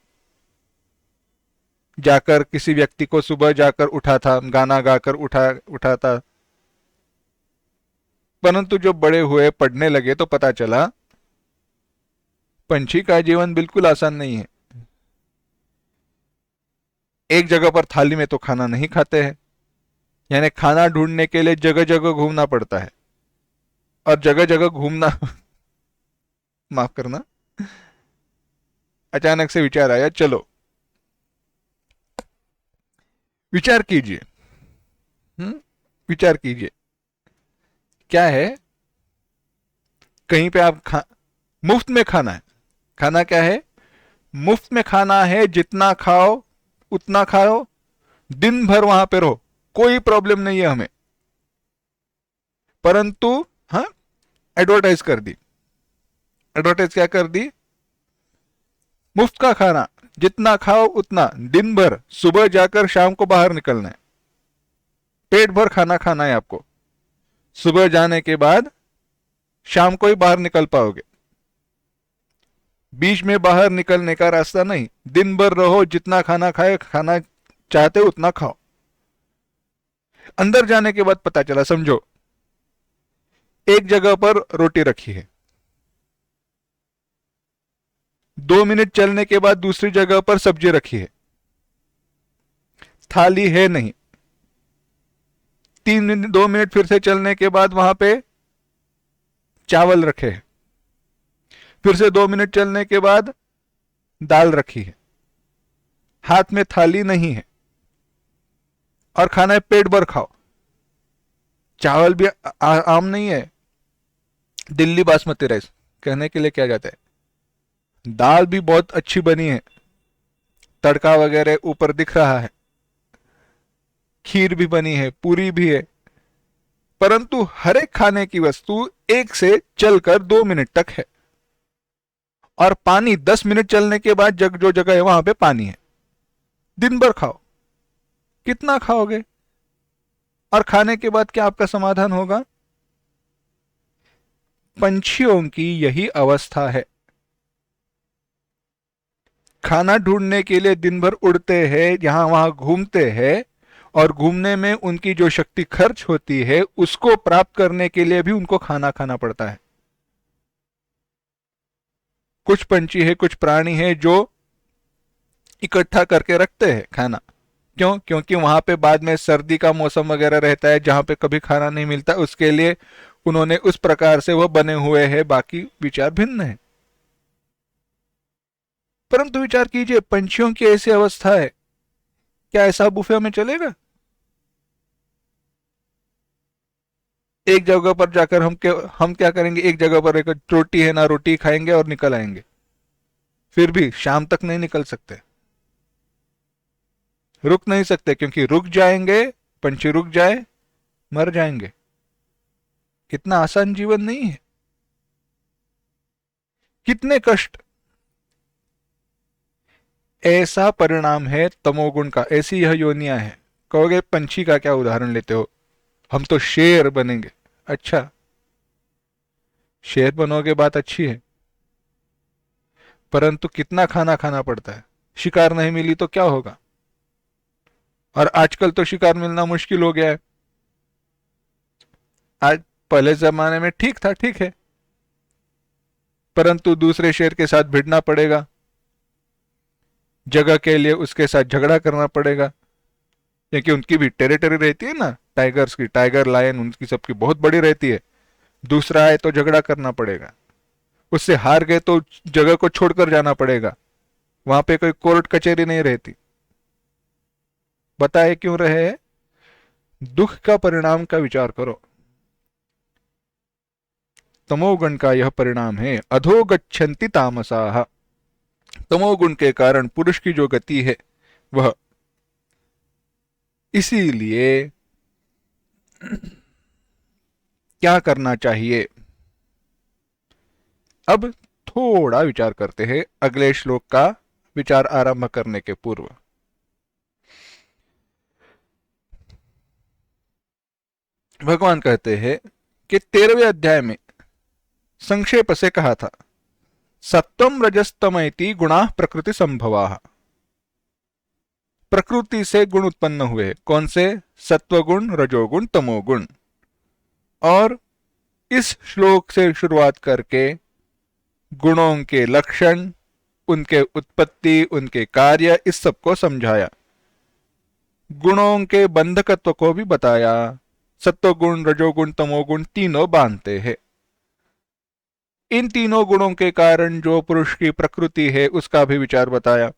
जाकर किसी व्यक्ति को सुबह जाकर उठाता, गाना गाकर उठाता। परंतु जब बड़े हुए, पढ़ने लगे, तो पता चला पंछी का जीवन बिल्कुल आसान नहीं है। एक जगह पर थाली में तो खाना नहीं खाते हैं, यानी खाना ढूंढने के लिए जगह जगह घूमना पड़ता है, और जगह जगह घूमना माफ करना, अचानक से विचार आया, चलो विचार कीजिए। विचार कीजिए, क्या है, कहीं पे आप मुफ्त में खाना है। खाना क्या है? मुफ्त में खाना है, जितना खाओ उतना खाओ, दिन भर वहां पे रहो, कोई प्रॉब्लम नहीं है हमें। परंतु हाँ, एडवर्टाइज कर दी। एडवर्टाइज क्या कर दी? मुफ्त का खाना, जितना खाओ उतना, दिन भर, सुबह जाकर शाम को बाहर निकलना है, पेट भर खाना खाना है आपको। सुबह जाने के बाद शाम को ही बाहर निकल पाओगे, बीच में बाहर निकलने का रास्ता नहीं। दिन भर रहो, जितना खाना खाना चाहते हो उतना खाओ। अंदर जाने के बाद पता चला, समझो एक जगह पर रोटी रखी है, 2 मिनट चलने के बाद दूसरी जगह पर सब्जी रखी है, थाली है नहीं। 2 मिनट फिर से चलने के बाद वहां पे चावल रखे हैं, फिर से 2 मिनट चलने के बाद दाल रखी है, हाथ में थाली नहीं है, और खाना है पेट भर खाओ। चावल भी आम नहीं है, दिल्ली बासमती राइस कहने के लिए क्या जाता है, दाल भी बहुत अच्छी बनी है, तड़का वगैरह ऊपर दिख रहा है, खीर भी बनी है, पूरी भी है, परंतु हर एक खाने की वस्तु एक से चलकर 2 मिनट तक है, और पानी 10 मिनट चलने के बाद जो जगह है वहां पे पानी है। दिन भर खाओ, कितना खाओगे? और खाने के बाद क्या आपका समाधान होगा? पंछियों की यही अवस्था है, खाना ढूंढने के लिए दिन भर उड़ते हैं, यहां वहां घूमते हैं, और घूमने में उनकी जो शक्ति खर्च होती है उसको प्राप्त करने के लिए भी उनको खाना खाना पड़ता है। कुछ पंछी है, कुछ प्राणी है जो इकट्ठा करके रखते हैं खाना। क्यों? क्योंकि वहां पे बाद में सर्दी का मौसम वगैरह रहता है जहां पे कभी खाना नहीं मिलता, उसके लिए उन्होंने उस प्रकार से वह बने हुए हैं। बाकी विचार भिन्न है। परंतु विचार कीजिए, पंछियों की ऐसी अवस्था है, क्या ऐसा बुफे में चलेगा? एक जगह पर जाकर हम क्या करेंगे, एक जगह पर एक रोटी है ना, रोटी खाएंगे और निकल आएंगे। फिर भी शाम तक नहीं निकल सकते, रुक नहीं सकते, क्योंकि रुक जाएंगे, पंछी रुक जाए, मर जाएंगे। इतना आसान जीवन नहीं है। कितने कष्ट। ऐसा परिणाम है तमोगुण का, ऐसी यह योनियां है। कहोगे पंछी का क्या उदाहरण लेते हो, हम तो शेर बनेंगे। अच्छा, शेर बनोगे बात अच्छी है, परंतु कितना खाना खाना पड़ता है। शिकार नहीं मिली तो क्या होगा? और आजकल तो शिकार मिलना मुश्किल हो गया है। आज, पहले जमाने में ठीक था, ठीक है, परंतु दूसरे शेर के साथ भिड़ना पड़ेगा, जगह के लिए उसके साथ झगड़ा करना पड़ेगा, क्योंकि उनकी भी टेरिटरी रहती है ना, टाइगर्स की, टाइगर लायन उनकी सबकी बहुत बड़ी रहती है। दूसरा है तो झगड़ा करना पड़ेगा, उससे हार गए तो जगह को छोड़कर जाना पड़ेगा, वहां पे कोई कोर्ट कचहरी नहीं रहती। बताए क्यों रहे? दुख का परिणाम का विचार करो। तमोगुण का यह परिणाम है, अधोगच्छन्ति तामसाः। तमोगुण के कारण पुरुष की जो गति है वह, इसीलिए क्या करना चाहिए? अब थोड़ा विचार करते हैं अगले श्लोक का विचार आरंभ करने के पूर्व। भगवान कहते हैं कि 13वें अध्याय में संक्षेप से कहा था, सत्वम रजस्तमैति गुणा प्रकृति संभवाः। प्रकृति से गुण उत्पन्न हुए। कौन से? सत्वगुण, रजोगुण, तमोगुण। और इस श्लोक से शुरुआत करके गुणों के लक्षण, उनके उत्पत्ति, उनके कार्य, इस सब को समझाया। गुणों के बंधकत्व को भी बताया। सत्वगुण, रजोगुण, तमोगुण तीनों बांधते हैं। इन तीनों गुणों के कारण जो पुरुष की प्रकृति है उसका भी विचार बताया।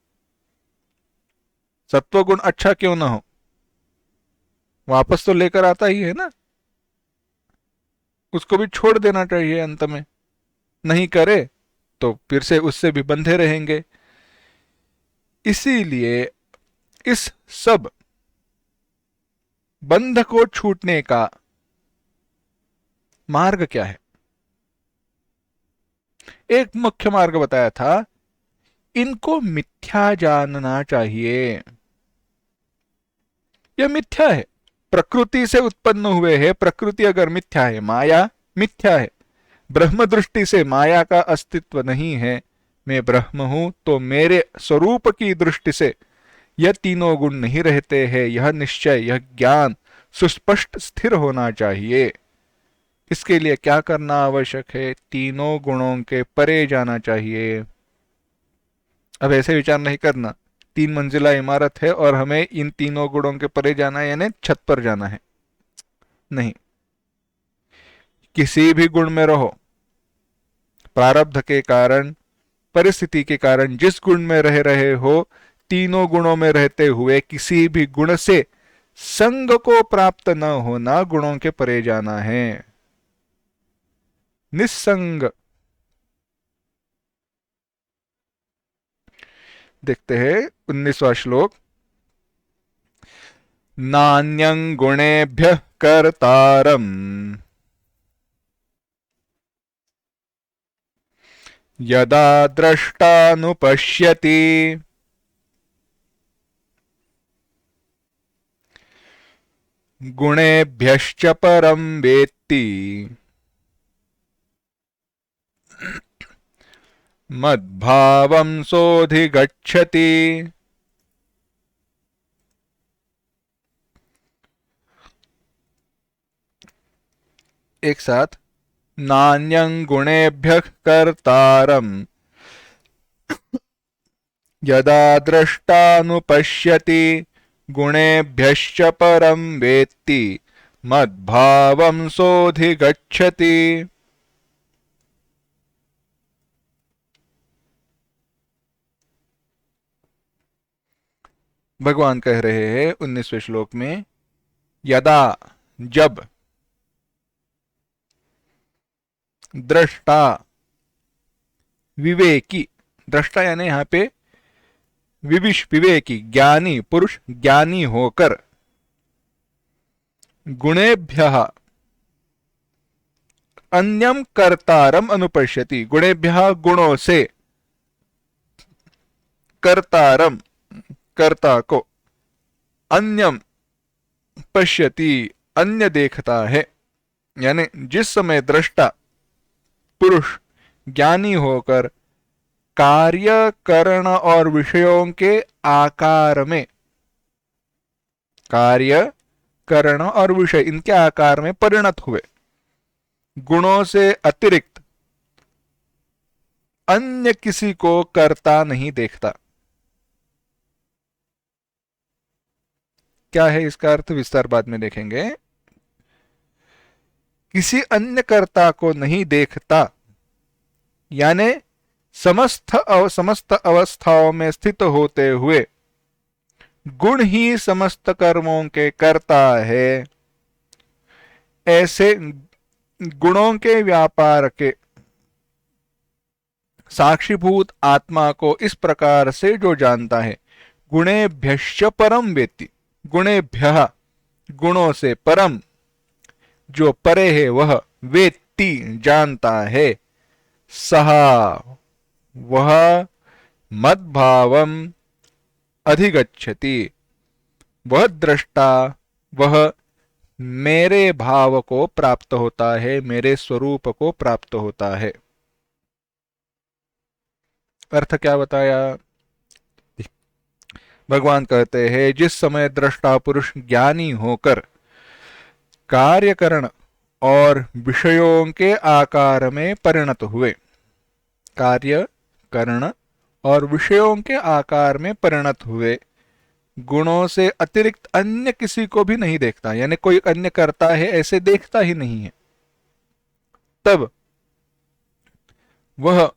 सत्वगुण अच्छा क्यों ना हो, वापस तो लेकर आता ही है ना, उसको भी छोड़ देना चाहिए अंत में। नहीं करे तो फिर से उससे भी बंधे रहेंगे। इसीलिए इस सब बंध को छूटने का मार्ग क्या है? एक मुख्य मार्ग बताया था, इनको मिथ्या जानना चाहिए। यह मिथ्या है, प्रकृति से उत्पन्न हुए हैं। प्रकृति अगर मिथ्या है, माया मिथ्या है। ब्रह्म दृष्टि से माया का अस्तित्व नहीं है। मैं ब्रह्म हूं तो मेरे स्वरूप की दृष्टि से यह तीनों गुण नहीं रहते हैं। यह निश्चय, यह ज्ञान सुस्पष्ट स्थिर होना चाहिए। इसके लिए क्या करना आवश्यक है? तीनों गुणों के परे जाना चाहिए। अब ऐसे विचार नहीं करना 3 मंजिला इमारत है और हमें इन तीनों गुणों के परे जाना है, यानी छत पर जाना है। नहीं, किसी भी गुण में रहो, प्रारब्ध के कारण, परिस्थिति के कारण जिस गुण में रह रहे हो, तीनों गुणों में रहते हुए किसी भी गुण से संग को प्राप्त न होना, गुणों के परे जाना है। निस्संग। देखते हैं 19वां श्लोक। नान्यं गुणेभ्यः कर्तारम् यदा द्रष्टानुपश्यति गुणेभ्यश्च परं वेत्ति मद्भावं सोऽधिगच्छति। एक साथ, नान्यं गुणेभ्यः कर्तारम् यदा द्रष्टानुपश्यति गुणेभ्यश्च परं वेत्ति मद्भावं सोऽधिगच्छति। भगवान कह रहे हैं 19वें श्लोक में, यदा जब, दृष्टा विवेकी, दृष्टा यानी यहां पे विवेकी ज्ञानी पुरुष ज्ञानी होकर, गुणेभ्यः अन्यम कर्तारम अनुपश्यति, गुणेभ्यः गुणों से, कर्तारम कर्ता को, अन्यम पश्यति अन्य देखता है। यानी जिस समय दृष्टा पुरुष ज्ञानी होकर कार्य करण और विषयों के आकार में, कार्य करण और विषय इनके आकार में परिणत हुए, गुणों से अतिरिक्त अन्य किसी को कर्ता नहीं देखता। क्या है इसका अर्थ विस्तार बाद में देखेंगे। किसी अन्य कर्ता को नहीं देखता यानी समस्त अवस्थाओं में स्थित होते हुए गुण ही समस्त कर्मों के कर्ता है। ऐसे गुणों के व्यापार के साक्षीभूत आत्मा को इस प्रकार से जो जानता है, गुणेभ्यश्च परम वेत्ति, गुणेभ्यः गुणों से, परम जो परे है वह, वेत्ति जानता है, सहा वह, मद्भावम अधिगच्छति वह दृष्टा, वह मेरे भाव को प्राप्त होता है, मेरे स्वरूप को प्राप्त होता है। अर्थ क्या बताया? भगवान कहते हैं जिस समय दृष्टा पुरुष ज्ञानी होकर कार्यकरण और विषयों के आकार में परिणत हुए, कार्य करण और विषयों के आकार में परिणत हुए, गुणों से अतिरिक्त अन्य किसी को भी नहीं देखता, यानी कोई अन्य करता है ऐसे देखता ही नहीं है, तब वह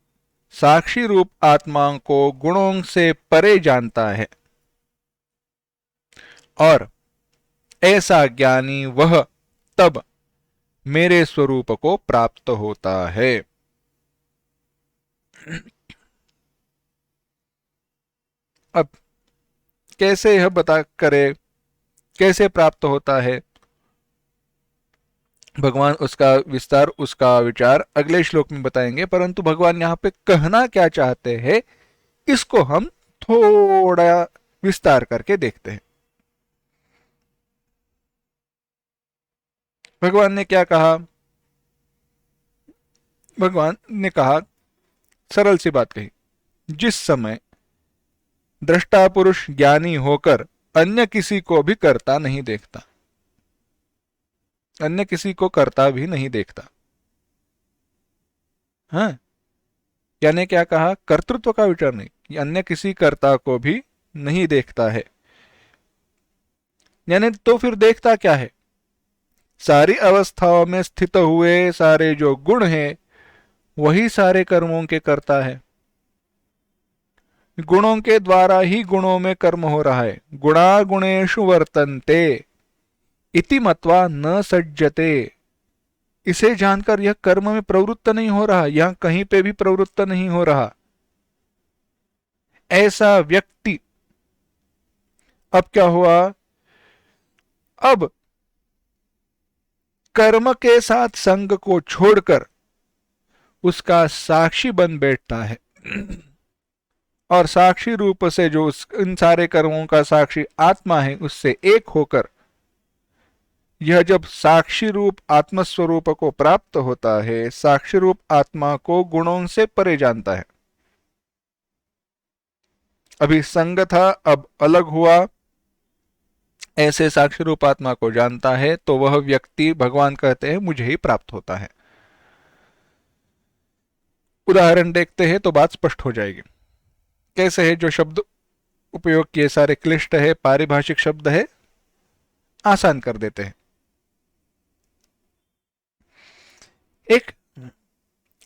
साक्षी रूप आत्मा को गुणों से परे जानता है और ऐसा ज्ञानी वह तब मेरे स्वरूप को प्राप्त होता है। अब कैसे यह बता करे, कैसे प्राप्त होता है, भगवान उसका विस्तार, उसका विचार अगले श्लोक में बताएंगे। परंतु भगवान यहां पे कहना क्या चाहते हैं इसको हम थोड़ा विस्तार करके देखते हैं। भगवान ने क्या कहा? भगवान ने कहा, सरल सी बात कही, जिस समय दृष्टा पुरुष ज्ञानी होकर अन्य किसी को भी करता नहीं देखता, अन्य किसी को करता भी नहीं देखता, हाँ, यानी क्या कहा? कर्तृत्व का विचार नहीं, अन्य किसी कर्ता को भी नहीं देखता है। यानी तो फिर देखता क्या है? सारी अवस्थाओं में स्थित हुए सारे जो गुण हैं वही सारे कर्मों के कर्ता है। गुणों के द्वारा ही गुणों में कर्म हो रहा है। गुणा गुणेषु वर्तन्ते इति मत्वा न सज्जते, इसे जानकर यह कर्म में प्रवृत्त नहीं हो रहा, यहां कहीं पे भी प्रवृत्त नहीं हो रहा, ऐसा व्यक्ति। अब क्या हुआ? अब कर्म के साथ संग को छोड़कर उसका साक्षी बन बैठता है और साक्षी रूप से जो इन सारे कर्मों का साक्षी आत्मा है उससे एक होकर यह जब साक्षी रूप आत्मस्वरूप को प्राप्त होता है, साक्षी रूप आत्मा को गुणों से परे जानता है। अभी संग था, अब अलग हुआ, ऐसे साक्षी रूप आत्मा को जानता है तो वह व्यक्ति, भगवान कहते हैं, मुझे ही प्राप्त होता है। उदाहरण देखते हैं तो बात स्पष्ट हो जाएगी। कैसे है? जो शब्द उपयोग किए सारे क्लिष्ट है, पारिभाषिक शब्द है, आसान कर देते हैं। एक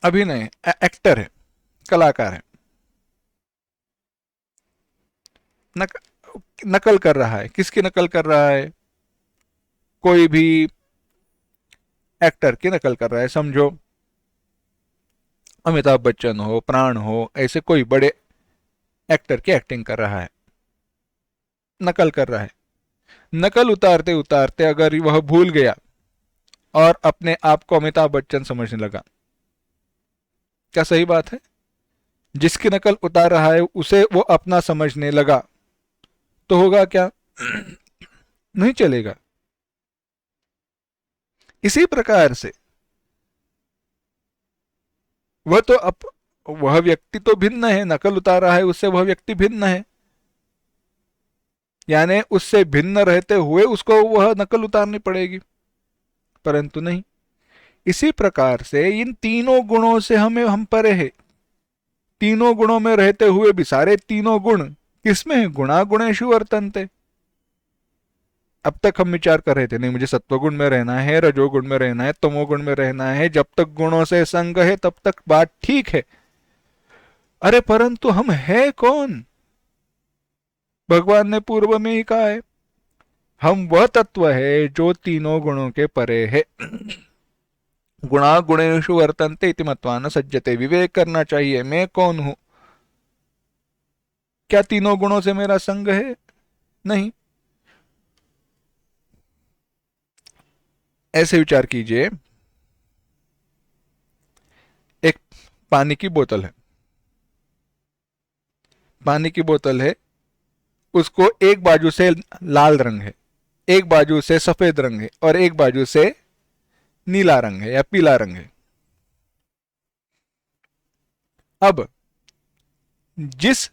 अभिनय एक्टर है, कलाकार है, नक, नकल कर रहा है। किसकी नकल कर रहा है? कोई भी एक्टर की नकल कर रहा है। समझो अमिताभ बच्चन हो, प्राण हो, ऐसे कोई बड़े एक्टर की एक्टिंग कर रहा है, नकल कर रहा है। नकल उतारते उतारते अगर वह भूल गया और अपने आप को अमिताभ बच्चन समझने लगा, क्या सही बात है? जिसकी नकल उतार रहा है उसे वो अपना समझने लगा तो होगा क्या? नहीं चलेगा। इसी प्रकार से वह व्यक्ति तो भिन्न है, नकल उतार रहा है उससे वह व्यक्ति भिन्न है, यानी उससे भिन्न रहते हुए उसको वह नकल उतारनी पड़ेगी, परंतु नहीं। इसी प्रकार से इन तीनों गुणों से हम परे है। तीनों गुणों में रहते हुए भी सारे तीनों गुण किसमें है? गुणा गुणेषु वर्तन्ते। अब तक हम विचार कर रहे थे नहीं मुझे सत्वगुण में रहना है, रजोगुण में रहना है, तमोगुण में रहना है, जब तक गुणों से संग है तब तक बात ठीक है। अरे परंतु हम है कौन? भगवान ने पूर्व में ही कहा है, हम वह तत्व है जो तीनों गुणों के परे है। गुणा गुणेषु वर्तन्ते इति मत्वा न सज्जते। विवेक करना चाहिए, मैं कौन हूं? क्या तीनों गुणों से मेरा संग है? नहीं। ऐसे विचार कीजिए, एक पानी की बोतल है, पानी की बोतल है, उसको एक बाजू से लाल रंग है, एक बाजू से सफेद रंग है और एक बाजू से नीला रंग है या पीला रंग है। अब जिस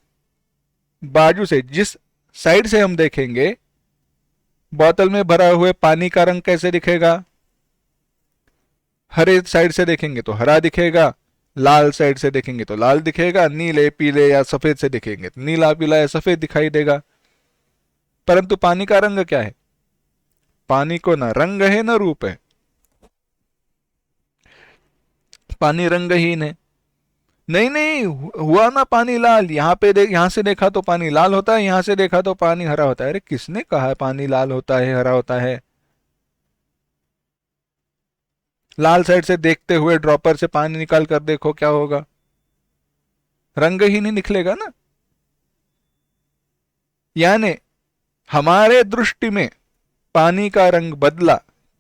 बाजू से, जिस साइड से हम देखेंगे, बोतल में भरा हुए पानी का रंग कैसे दिखेगा? हरे साइड से देखेंगे तो हरा दिखेगा, लाल साइड से देखेंगे तो लाल दिखेगा, नीले पीले या सफेद से देखेंगे तो नीला पीला या सफेद दिखाई देगा। परंतु पानी का रंग क्या है? पानी को ना रंग है ना रूप है, पानी रंगहीन है। नहीं नहीं, हुआ ना पानी लाल, यहां पे देख, यहां से देखा तो पानी लाल होता है, यहां से देखा तो पानी हरा होता है। अरे किसने कहा है पानी लाल होता है, हरा होता है? लाल साइड से देखते हुए ड्रॉपर से पानी निकाल कर देखो क्या होगा? रंग ही नहीं निकलेगा ना। यानी हमारे दृष्टि में पानी का रंग बदला।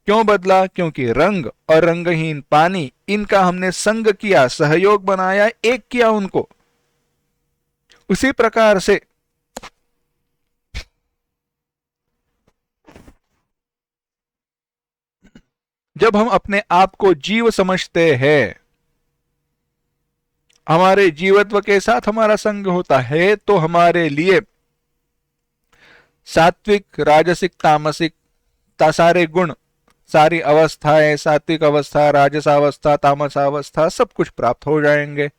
क्यों बदला? क्योंकि रंग और रंगहीन पानी, इनका हमने संग किया, सहयोग बनाया, एक किया उनको। उसी प्रकार से जब हम अपने आप को जीव समझते हैं, हमारे जीवत्व के साथ हमारा संग होता है, तो हमारे लिए सात्विक, राजसिक, तामसिक सारे गुण, सारी अवस्थाएं, सात्विक अवस्था, राजसावस्था, तामसावस्था, सब कुछ प्राप्त हो जाएंगे।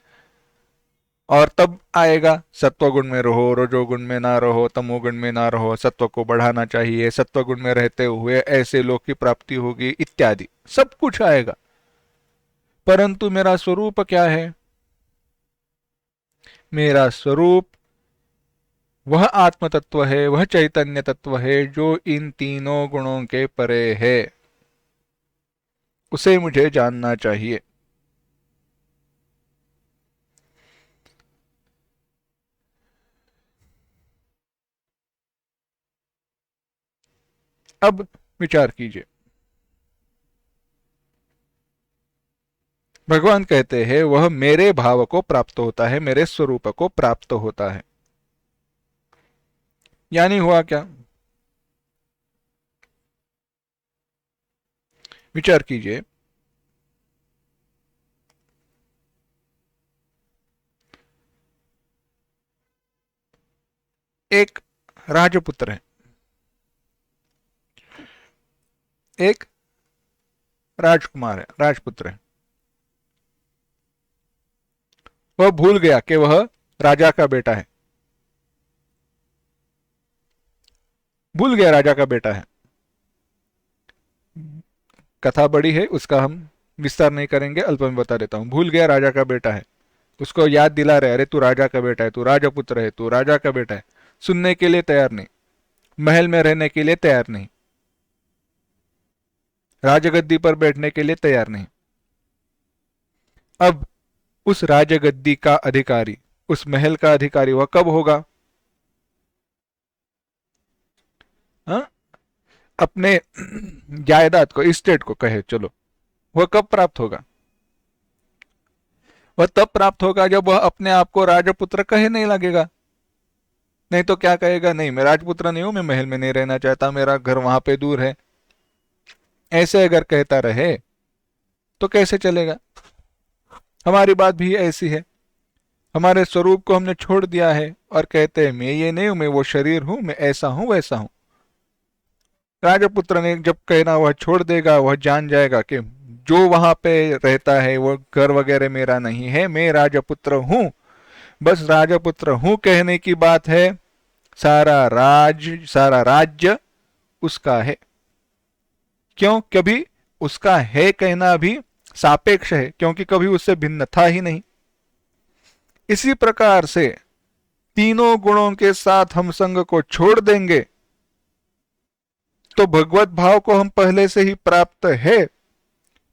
और तब आएगा सत्वगुण में रहो, रजोगुण में ना रहो, तमोगुण में ना रहो, सत्व को बढ़ाना चाहिए, सत्वगुण में रहते हुए ऐसे लोक की प्राप्ति होगी, इत्यादि सब कुछ आएगा। परंतु मेरा स्वरूप क्या है? मेरा स्वरूप वह आत्म तत्व है, वह चैतन्य तत्व है जो इन तीनों गुणों के परे है। उसे मुझे जानना चाहिए। अब विचार कीजिए, भगवान कहते हैं वह मेरे भाव को प्राप्त होता है, मेरे स्वरूप को प्राप्त होता है। यानी हुआ क्या? विचार कीजिए, एक राजपुत्र है, एक राजकुमार है, राजपुत्र है। वह भूल गया कि वह राजा का बेटा है। भूल गया राजा का बेटा है। कथा बड़ी है, उसका हम विस्तार नहीं करेंगे, अल्प में बता देता हूं। भूल गया राजा का बेटा है, उसको याद दिला रहे, अरे तू राजा का बेटा है, तू राजपुत्र है, तू राजा का बेटा है। सुनने के लिए तैयार नहीं, महल में रहने के लिए तैयार नहीं, राजगद्दी पर बैठने के लिए तैयार नहीं। अब उस राजगद्दी का अधिकारी, उस महल का अधिकारी वह कब होगा? हा? अपने जायदाद को, स्टेट को कहे चलो, वह कब प्राप्त होगा? वह तब प्राप्त होगा जब वह अपने आप को राजपुत्र कहे नहीं लगेगा। नहीं तो क्या कहेगा, नहीं मैं राजपुत्र नहीं हूं, मैं महल में नहीं रहना चाहता, मेरा घर वहां पे दूर है। ऐसे अगर कहता रहे तो कैसे चलेगा? हमारी बात भी ऐसी है, हमारे स्वरूप को हमने छोड़ दिया है और कहते हैं मैं ये नहीं हूं, मैं वो शरीर हूं, मैं ऐसा हूं वैसा हूं। राजपुत्र ने जब कहना वह छोड़ देगा, वह जान जाएगा कि जो वहां पे रहता है वो घर वगैरह मेरा नहीं है, मैं राजपुत्र हूं, बस राजपुत्र हूं कहने की बात है। सारा राज्य उसका है। क्यों? कभी उसका है कहना भी सापेक्ष है, क्योंकि कभी उससे भिन्न था ही नहीं। इसी प्रकार से तीनों गुणों के साथ हम संग को छोड़ देंगे तो भगवत भाव को हम पहले से ही प्राप्त है,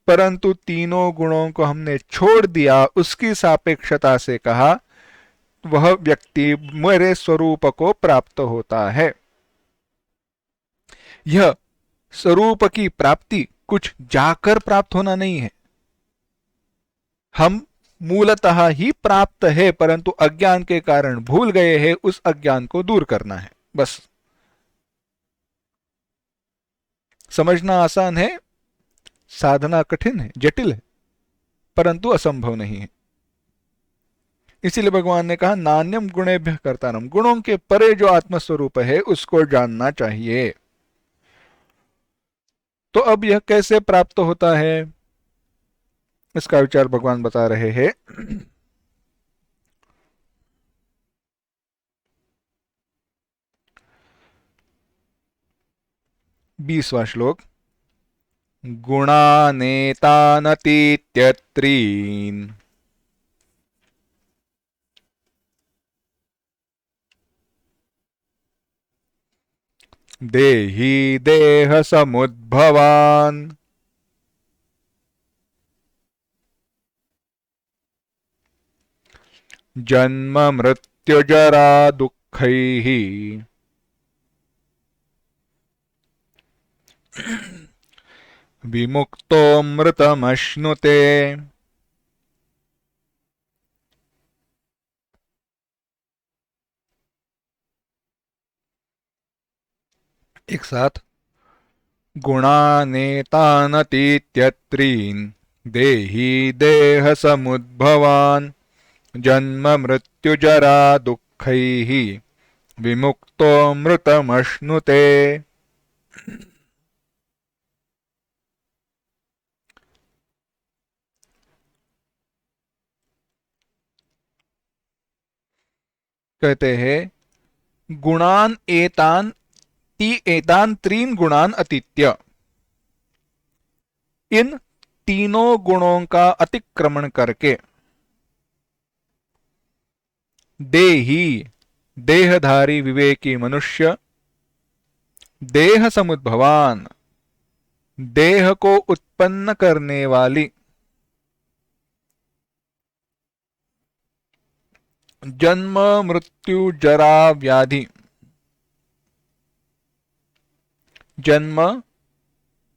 परंतु तीनों गुणों को हमने छोड़ दिया, उसकी सापेक्षता से कहा वह व्यक्ति मेरे स्वरूप को प्राप्त होता है। यह स्वरूप की प्राप्ति कुछ जाकर प्राप्त होना नहीं है, हम मूलतः ही प्राप्त है, परंतु अज्ञान के कारण भूल गए हैं, उस अज्ञान को दूर करना है बस। समझना आसान है, साधना कठिन है, जटिल है, परंतु असंभव नहीं है। इसीलिए भगवान ने कहा नान्यम गुणेभ्यः कर्तारम्, गुणों के परे जो आत्मस्वरूप है उसको जानना चाहिए। तो अब यह कैसे प्राप्त होता है, इसका विचार भगवान बता रहे हैं। 20वां श्लोक, गुणानेतानतीत्यत्रीन् देहि देह समुद्भवान् जन्म मृत्युजरा दुःखैः विमुक्तोऽमृतमश्नुते। एक साथ, गुणानेतानतीत्यत्रीन् देहि देह समुद्भवान् जन्म मृत्युजरा दुःखैः विमुक्तोऽमृतमश्नुते। कहते हैं गुणान एतान एतान त्रीन गुणान अतीत्य, इन तीनों गुणों का अतिक्रमण करके, देही देहधारी विवेकी मनुष्य, देह समुद्भवान देह को उत्पन्न करने वाली, जन्म मृत्यु जरा व्याधि, जन्म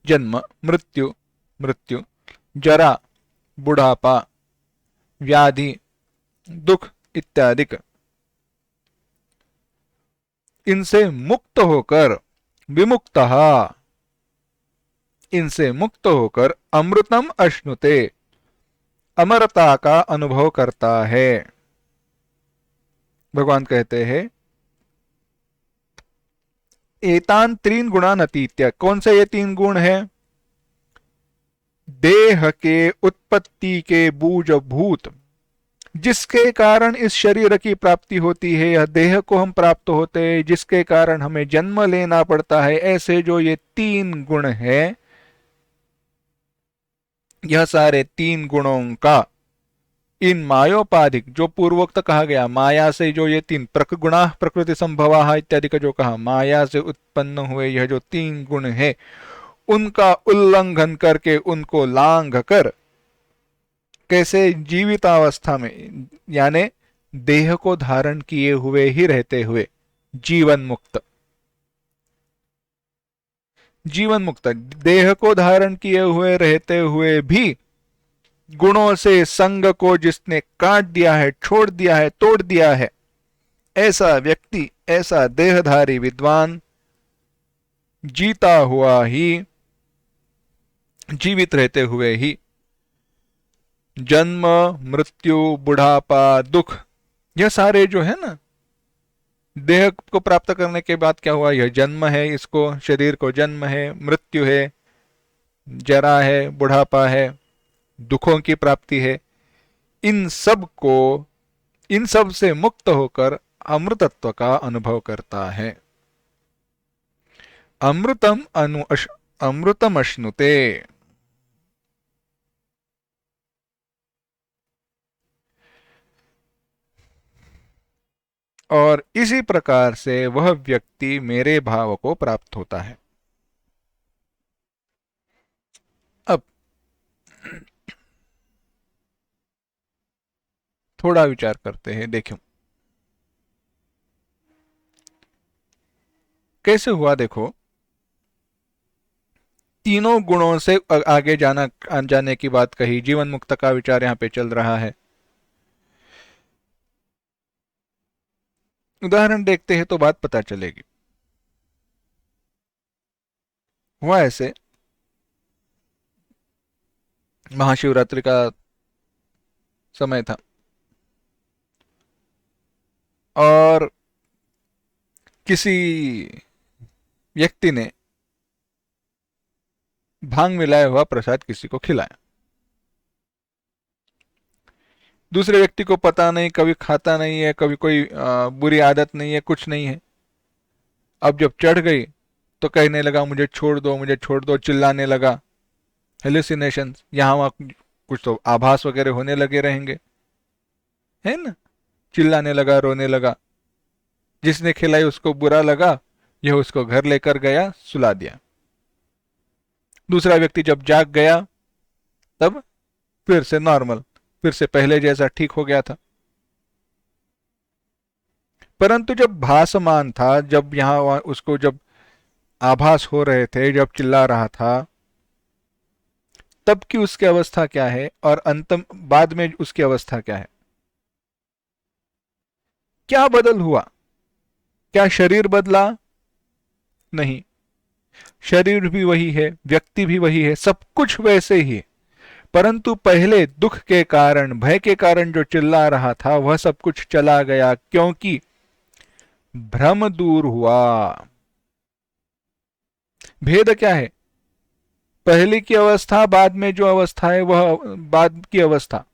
जन्म मृत्यु मृत्यु, जरा बुढ़ापा, व्याधि दुख इत्यादि, इनसे मुक्त होकर, विमुक्तः इनसे मुक्त होकर, अमृतम अश्नुते अमरता का अनुभव करता है। भगवान कहते हैं एतान तीन गुणान अतीत्य, कौन से ये तीन गुण हैं? देह के उत्पत्ति के बीजभूत जिसके कारण इस शरीर की प्राप्ति होती है, यह देह को हम प्राप्त होते हैं, जिसके कारण हमें जन्म लेना पड़ता है, ऐसे जो ये तीन गुण है, यह सारे तीन गुणों का इन मायोपाधिक, जो पूर्वोक्त कहा गया, माया से जो ये तीन गुणा प्रकृति संभवा इत्यादि का जो कहा, माया से उत्पन्न हुए यह जो तीन गुण है, उनका उल्लंघन करके, उनको लांघ कर, कैसे, जीवितावस्था में, यानी देह को धारण किए हुए ही रहते हुए, जीवन मुक्त, जीवन मुक्त, देह को धारण किए हुए रहते हुए भी गुणों से संग को जिसने काट दिया है, छोड़ दिया है, तोड़ दिया है, ऐसा व्यक्ति, ऐसा देहधारी विद्वान जीता हुआ ही, जीवित रहते हुए ही, जन्म, मृत्यु, बुढ़ापा, दुख, यह सारे जो है ना, देह को प्राप्त करने के बाद क्या हुआ, यह जन्म है, इसको, शरीर को जन्म है, मृत्यु है, जरा है, बुढ़ापा है, दुखों की प्राप्ति है, इन सब को, इन सब से मुक्त होकर अमृतत्व का अनुभव करता है। अमृतम अश्नुते। और इसी प्रकार से वह व्यक्ति मेरे भाव को प्राप्त होता है। अब थोड़ा विचार करते हैं, देखो कैसे हुआ। देखो, तीनों गुणों से आगे जाने की बात कही, जीवन मुक्त का विचार यहां पे चल रहा है। उदाहरण देखते हैं तो बात पता चलेगी। हुआ ऐसे, महाशिवरात्रि का समय था और किसी व्यक्ति ने भांग मिलाया हुआ प्रसाद किसी को खिलाया। दूसरे व्यक्ति को पता नहीं, कभी खाता नहीं है, कभी कोई बुरी आदत नहीं है, कुछ नहीं है। अब जब चढ़ गई तो कहने लगा मुझे छोड़ दो, मुझे छोड़ दो, चिल्लाने लगा। हेलुसिनेशन, यहाँ वहाँ कुछ तो आभास वगैरह होने लगे रहेंगे, है ना। चिल्लाने लगा, रोने लगा। जिसने खिलाई उसको बुरा लगा, यह उसको घर लेकर गया, सुला दिया। दूसरा व्यक्ति जब जाग गया तब फिर से नॉर्मल, फिर से पहले जैसा ठीक हो गया था। परंतु जब भासमान था, जब यहां उसको जब आभास हो रहे थे, जब चिल्ला रहा था, तब की उसकी अवस्था क्या है और अंतम बाद में उसकी अवस्था क्या है? क्या बदल हुआ? क्या शरीर बदला? नहीं, शरीर भी वही है, व्यक्ति भी वही है, सब कुछ वैसे ही है। परंतु पहले दुख के कारण, भय के कारण जो चिल्ला रहा था, वह सब कुछ चला गया, क्योंकि भ्रम दूर हुआ। भेद क्या है? पहले की अवस्था, बाद में जो अवस्था है वह बाद की अवस्था,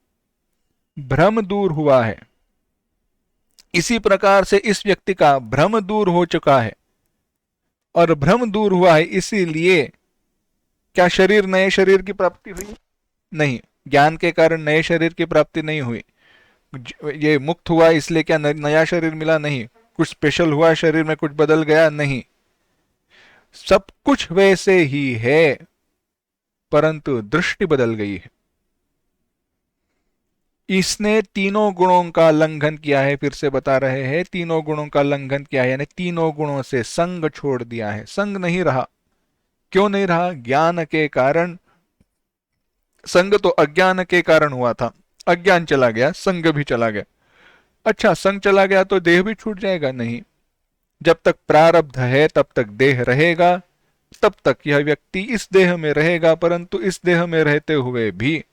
भ्रम दूर हुआ है। इसी प्रकार से इस व्यक्ति का भ्रम दूर हो चुका है, और भ्रम दूर हुआ है, इसीलिए क्या शरीर, नए शरीर की प्राप्ति हुई? नहीं, ज्ञान के कारण नए शरीर की प्राप्ति नहीं हुई। ये मुक्त हुआ इसलिए क्या नया शरीर मिला? नहीं। कुछ स्पेशल हुआ शरीर में, कुछ बदल गया? नहीं, सब कुछ वैसे ही है, परंतु दृष्टि बदल गई है। इसने तीनों गुणों का लंघन किया है। फिर से बता रहे हैं, तीनों गुणों का लंघन किया है, यानी तीनों गुणों से संग छोड़ दिया है। संग नहीं रहा। क्यों नहीं रहा? ज्ञान के कारण। संग तो अज्ञान के कारण हुआ था, अज्ञान चला गया, संग भी चला गया। अच्छा, संग चला गया तो देह भी छूट जाएगा? नहीं, जब तक प्रारब्ध है तब तक देह रहेगा, तब तक यह व्यक्ति इस देह में रहेगा। परंतु इस देह में रहते हुए भी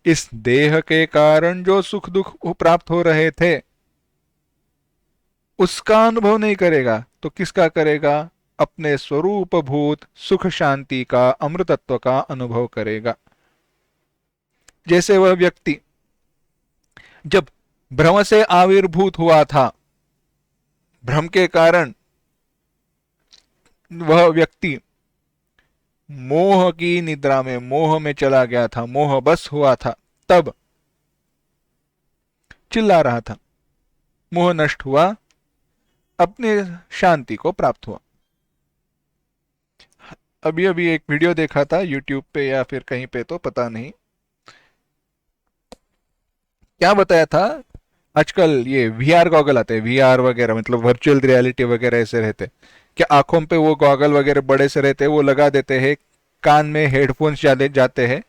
इस देह के कारण जो सुख दुख प्राप्त हो रहे थे, उसका अनुभव नहीं करेगा तो किसका करेगा? अपने स्वरूप भूत सुख शांति का, अमृतत्व का अनुभव करेगा। जैसे वह व्यक्ति जब भ्रम से आविर्भूत हुआ था, भ्रम के कारण वह व्यक्ति मोह की निद्रा में, मोह में चला गया था, मोह बस हुआ था, तब चिल्ला रहा था, मोह नष्ट हुआ, अपने शांति को प्राप्त हुआ। अभी अभी एक वीडियो देखा था यूट्यूब पे या फिर कहीं पे, तो पता नहीं क्या बताया था। आजकल ये वीआर गॉगल आते हैं, वीआर वगैरह, मतलब वर्चुअल रियलिटी वगैरह ऐसे रहते, क्या आंखों पे वो गॉगल वगैरह बड़े से रहते हैं, वो लगा देते हैं, कान में हेडफोन्स जाते हैं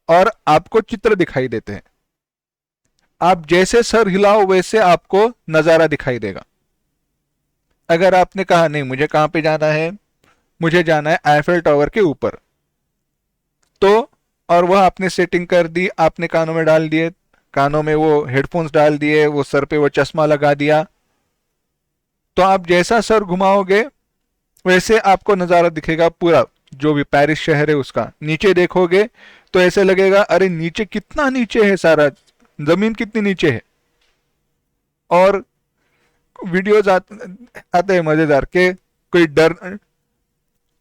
और आपको चित्र दिखाई देते हैं। आप जैसे सर हिलाओ वैसे आपको नजारा दिखाई देगा। अगर आपने कहा नहीं मुझे कहां पे जाना है, मुझे जाना है आईफेल टावर के ऊपर, तो और वह आपने सेटिंग कर दी, आपने कानों में डाल दिए, कानों में वो हेडफोन्स डाल दिए, वो सर पे वो चश्मा लगा दिया, तो आप जैसा सर घुमाओगे वैसे आपको नजारा दिखेगा पूरा, जो भी पेरिस शहर है उसका। नीचे देखोगे तो ऐसे लगेगा अरे नीचे कितना नीचे है, सारा जमीन कितनी नीचे है। और वीडियोज आते हैं मजेदार के, कोई डर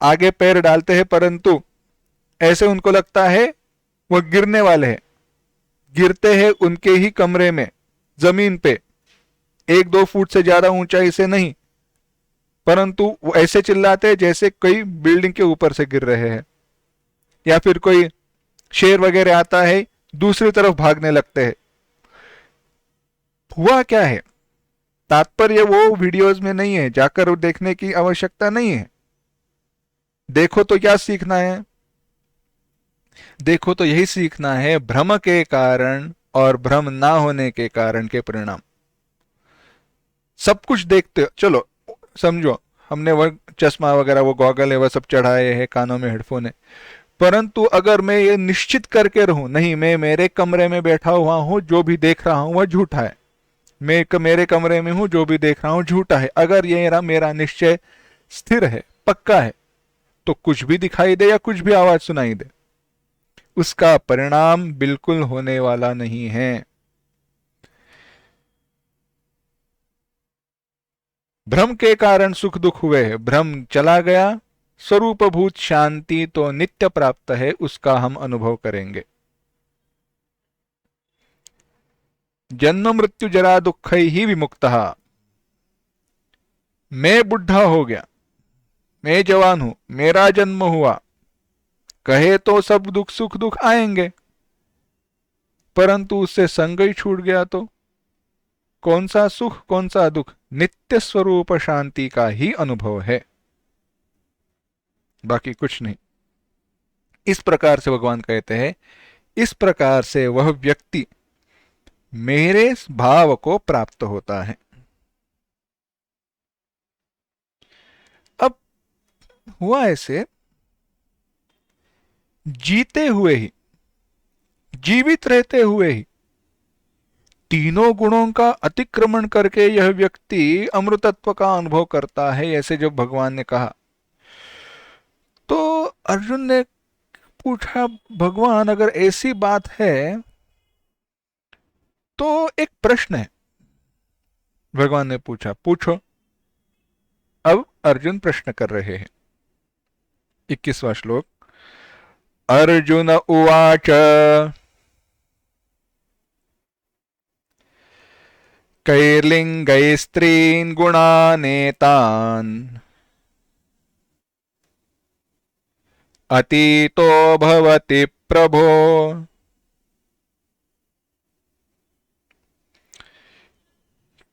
आगे पैर डालते हैं परंतु ऐसे उनको लगता है वो गिरने वाले हैं, गिरते हैं उनके ही कमरे में, जमीन पे, 1-2 फुट से ज्यादा ऊंचाई से नहीं, परंतु वो ऐसे चिल्लाते हैं जैसे कोई बिल्डिंग के ऊपर से गिर रहे हैं। या फिर कोई शेर वगैरह आता है, दूसरी तरफ भागने लगते हैं। हुआ क्या है, तात्पर्य वो वीडियोस में नहीं है, जाकर देखने की आवश्यकता नहीं है। देखो तो क्या सीखना है, देखो तो यही सीखना है, भ्रम के कारण और भ्रम ना होने के कारण के परिणाम। सब कुछ देखते चलो, समझो हमने वो चश्मा वगैरह, वो गॉगल है, वह सब चढ़ाए हैं, कानों में हेडफोन है, परंतु अगर मैं ये निश्चित करके रहूं नहीं मैं मेरे कमरे में बैठा हुआ हूं, जो भी देख रहा हूं वह झूठा है, मैं मेरे कमरे में हूं, जो भी देख रहा हूं झूठा है, अगर ये मेरा निश्चय स्थिर है, पक्का है, तो कुछ भी दिखाई दे या कुछ भी आवाज सुनाई दे, उसका परिणाम बिल्कुल होने वाला नहीं है। भ्रम के कारण सुख दुख हुए, भ्रम चला गया, स्वरूपभूत शांति तो नित्य प्राप्त है, उसका हम अनुभव करेंगे। जन्म मृत्यु जरा दुख ही विमुक्त। मैं बुढ़ा हो गया, मैं जवान हूं, मेरा जन्म हुआ, कहे तो सब दुख सुख दुख आएंगे, परंतु उससे संग ही छूट गया तो कौन सा सुख कौन सा दुख, नित्य स्वरूप शांति का ही अनुभव है, बाकी कुछ नहीं। इस प्रकार से भगवान कहते हैं, इस प्रकार से वह व्यक्ति मेरे भाव को प्राप्त होता है। अब हुआ ऐसे, जीते हुए ही, जीवित रहते हुए ही तीनों गुणों का अतिक्रमण करके यह व्यक्ति अमृतत्व का अनुभव करता है, ऐसे जब भगवान ने कहा, तो अर्जुन ने पूछा भगवान अगर ऐसी बात है तो एक प्रश्न है। भगवान ने पूछा पूछो। अब अर्जुन प्रश्न कर रहे हैं। 21वां श्लोक। अर्जुन उवाच कैर्लिङ्गैस्त्रीन् गुणानेतान् अतीतो भवति प्रभो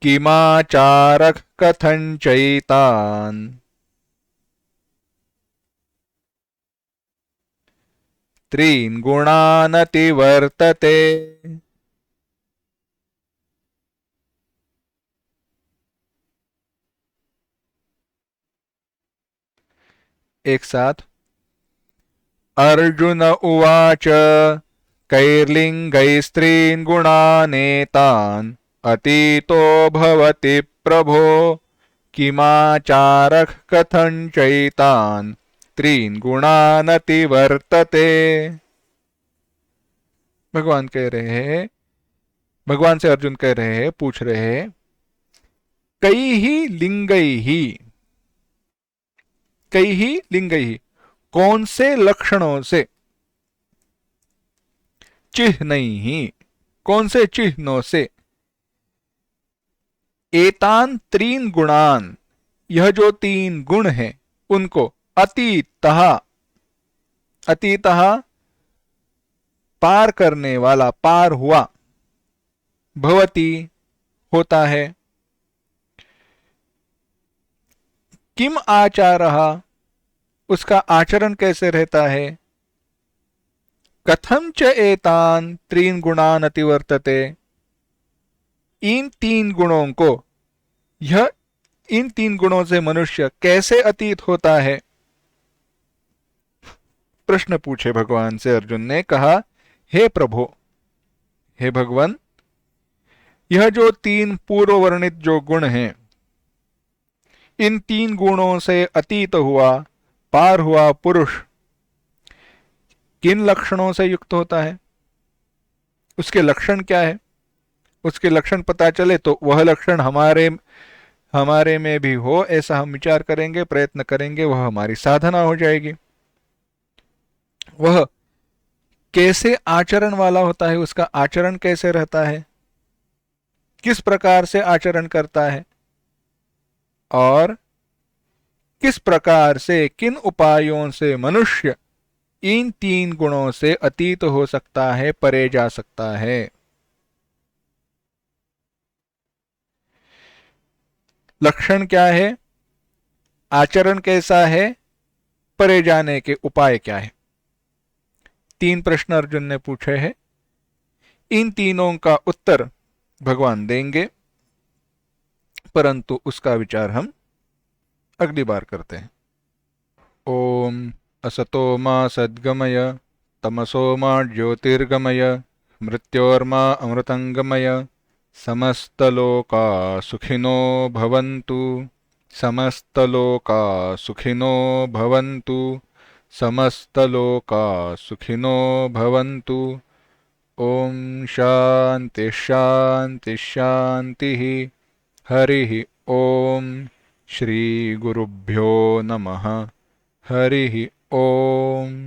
किमाचारः कथञ्चैतान् त्रीन् गुणानतिवर्तते। एक साथ। अर्जुन उवाच कैर्लिङ्गैस्त्रीन् गुणानेतान् अतीतो भवति प्रभो किमाचारः कथञ्चैतान् त्रीन् गुणानतिवर्तते। भगवान कह रहे हैं भगवान से अर्जुन कह रहे हैं, पूछ रहे हैं, कई ही लिंगई ही, कई ही लिंगई ही, कौन से लक्षणों से, चिन्ह ही, कौन से चिन्हों से, एतान त्रीन गुणान, यह जो तीन गुण हैं उनको, अतीतः, अतीतः पार करने वाला, पार हुआ, भवती होता है, किम आचारः उसका आचरण कैसे रहता है, कथम च एतान त्रीन गुणान अतिवर्तते, इन तीन गुणों को, यह इन तीन गुणों से मनुष्य कैसे अतीत होता है। प्रश्न पूछे भगवान से अर्जुन ने, कहा, हे प्रभु, हे भगवान, यह जो तीन पूर्व वर्णित जो गुण हैं, इन तीन गुणों से अतीत हुआ, पार हुआ पुरुष किन लक्षणों से युक्त होता है, उसके लक्षण क्या है, उसके लक्षण पता चले तो वह लक्षण हमारे में भी हो, ऐसा हम विचार करेंगे, प्रयत्न करेंगे, वह हमारी साधना हो जाएगी। वह कैसे आचरण वाला होता है, उसका आचरण कैसे रहता है, किस प्रकार से आचरण करता है, और किस प्रकार से, किन उपायों से मनुष्य इन तीन गुणों से अतीत हो सकता है, परे जा सकता है। लक्षण क्या है, आचरण कैसा है, परे जाने के उपाय क्या है। तीन प्रश्न अर्जुन ने पूछे हैं, इन तीनों का उत्तर भगवान देंगे, परंतु उसका विचार हम अगली बार करते हैं। ओम असतो मा सद्गमय, तमसो मा ज्योतिर्गमय, मृत्योर्मा अमृतंगमय, समस्तलोका सुखिनो भवन्तु, समस्तलोका सुखिनो भवन्तु, समस्तलोका सुखिनो भवन्तु। ओम शांति शांति शांति। हरि ओम। श्री गुरुभ्यो नमः। हरि ओम।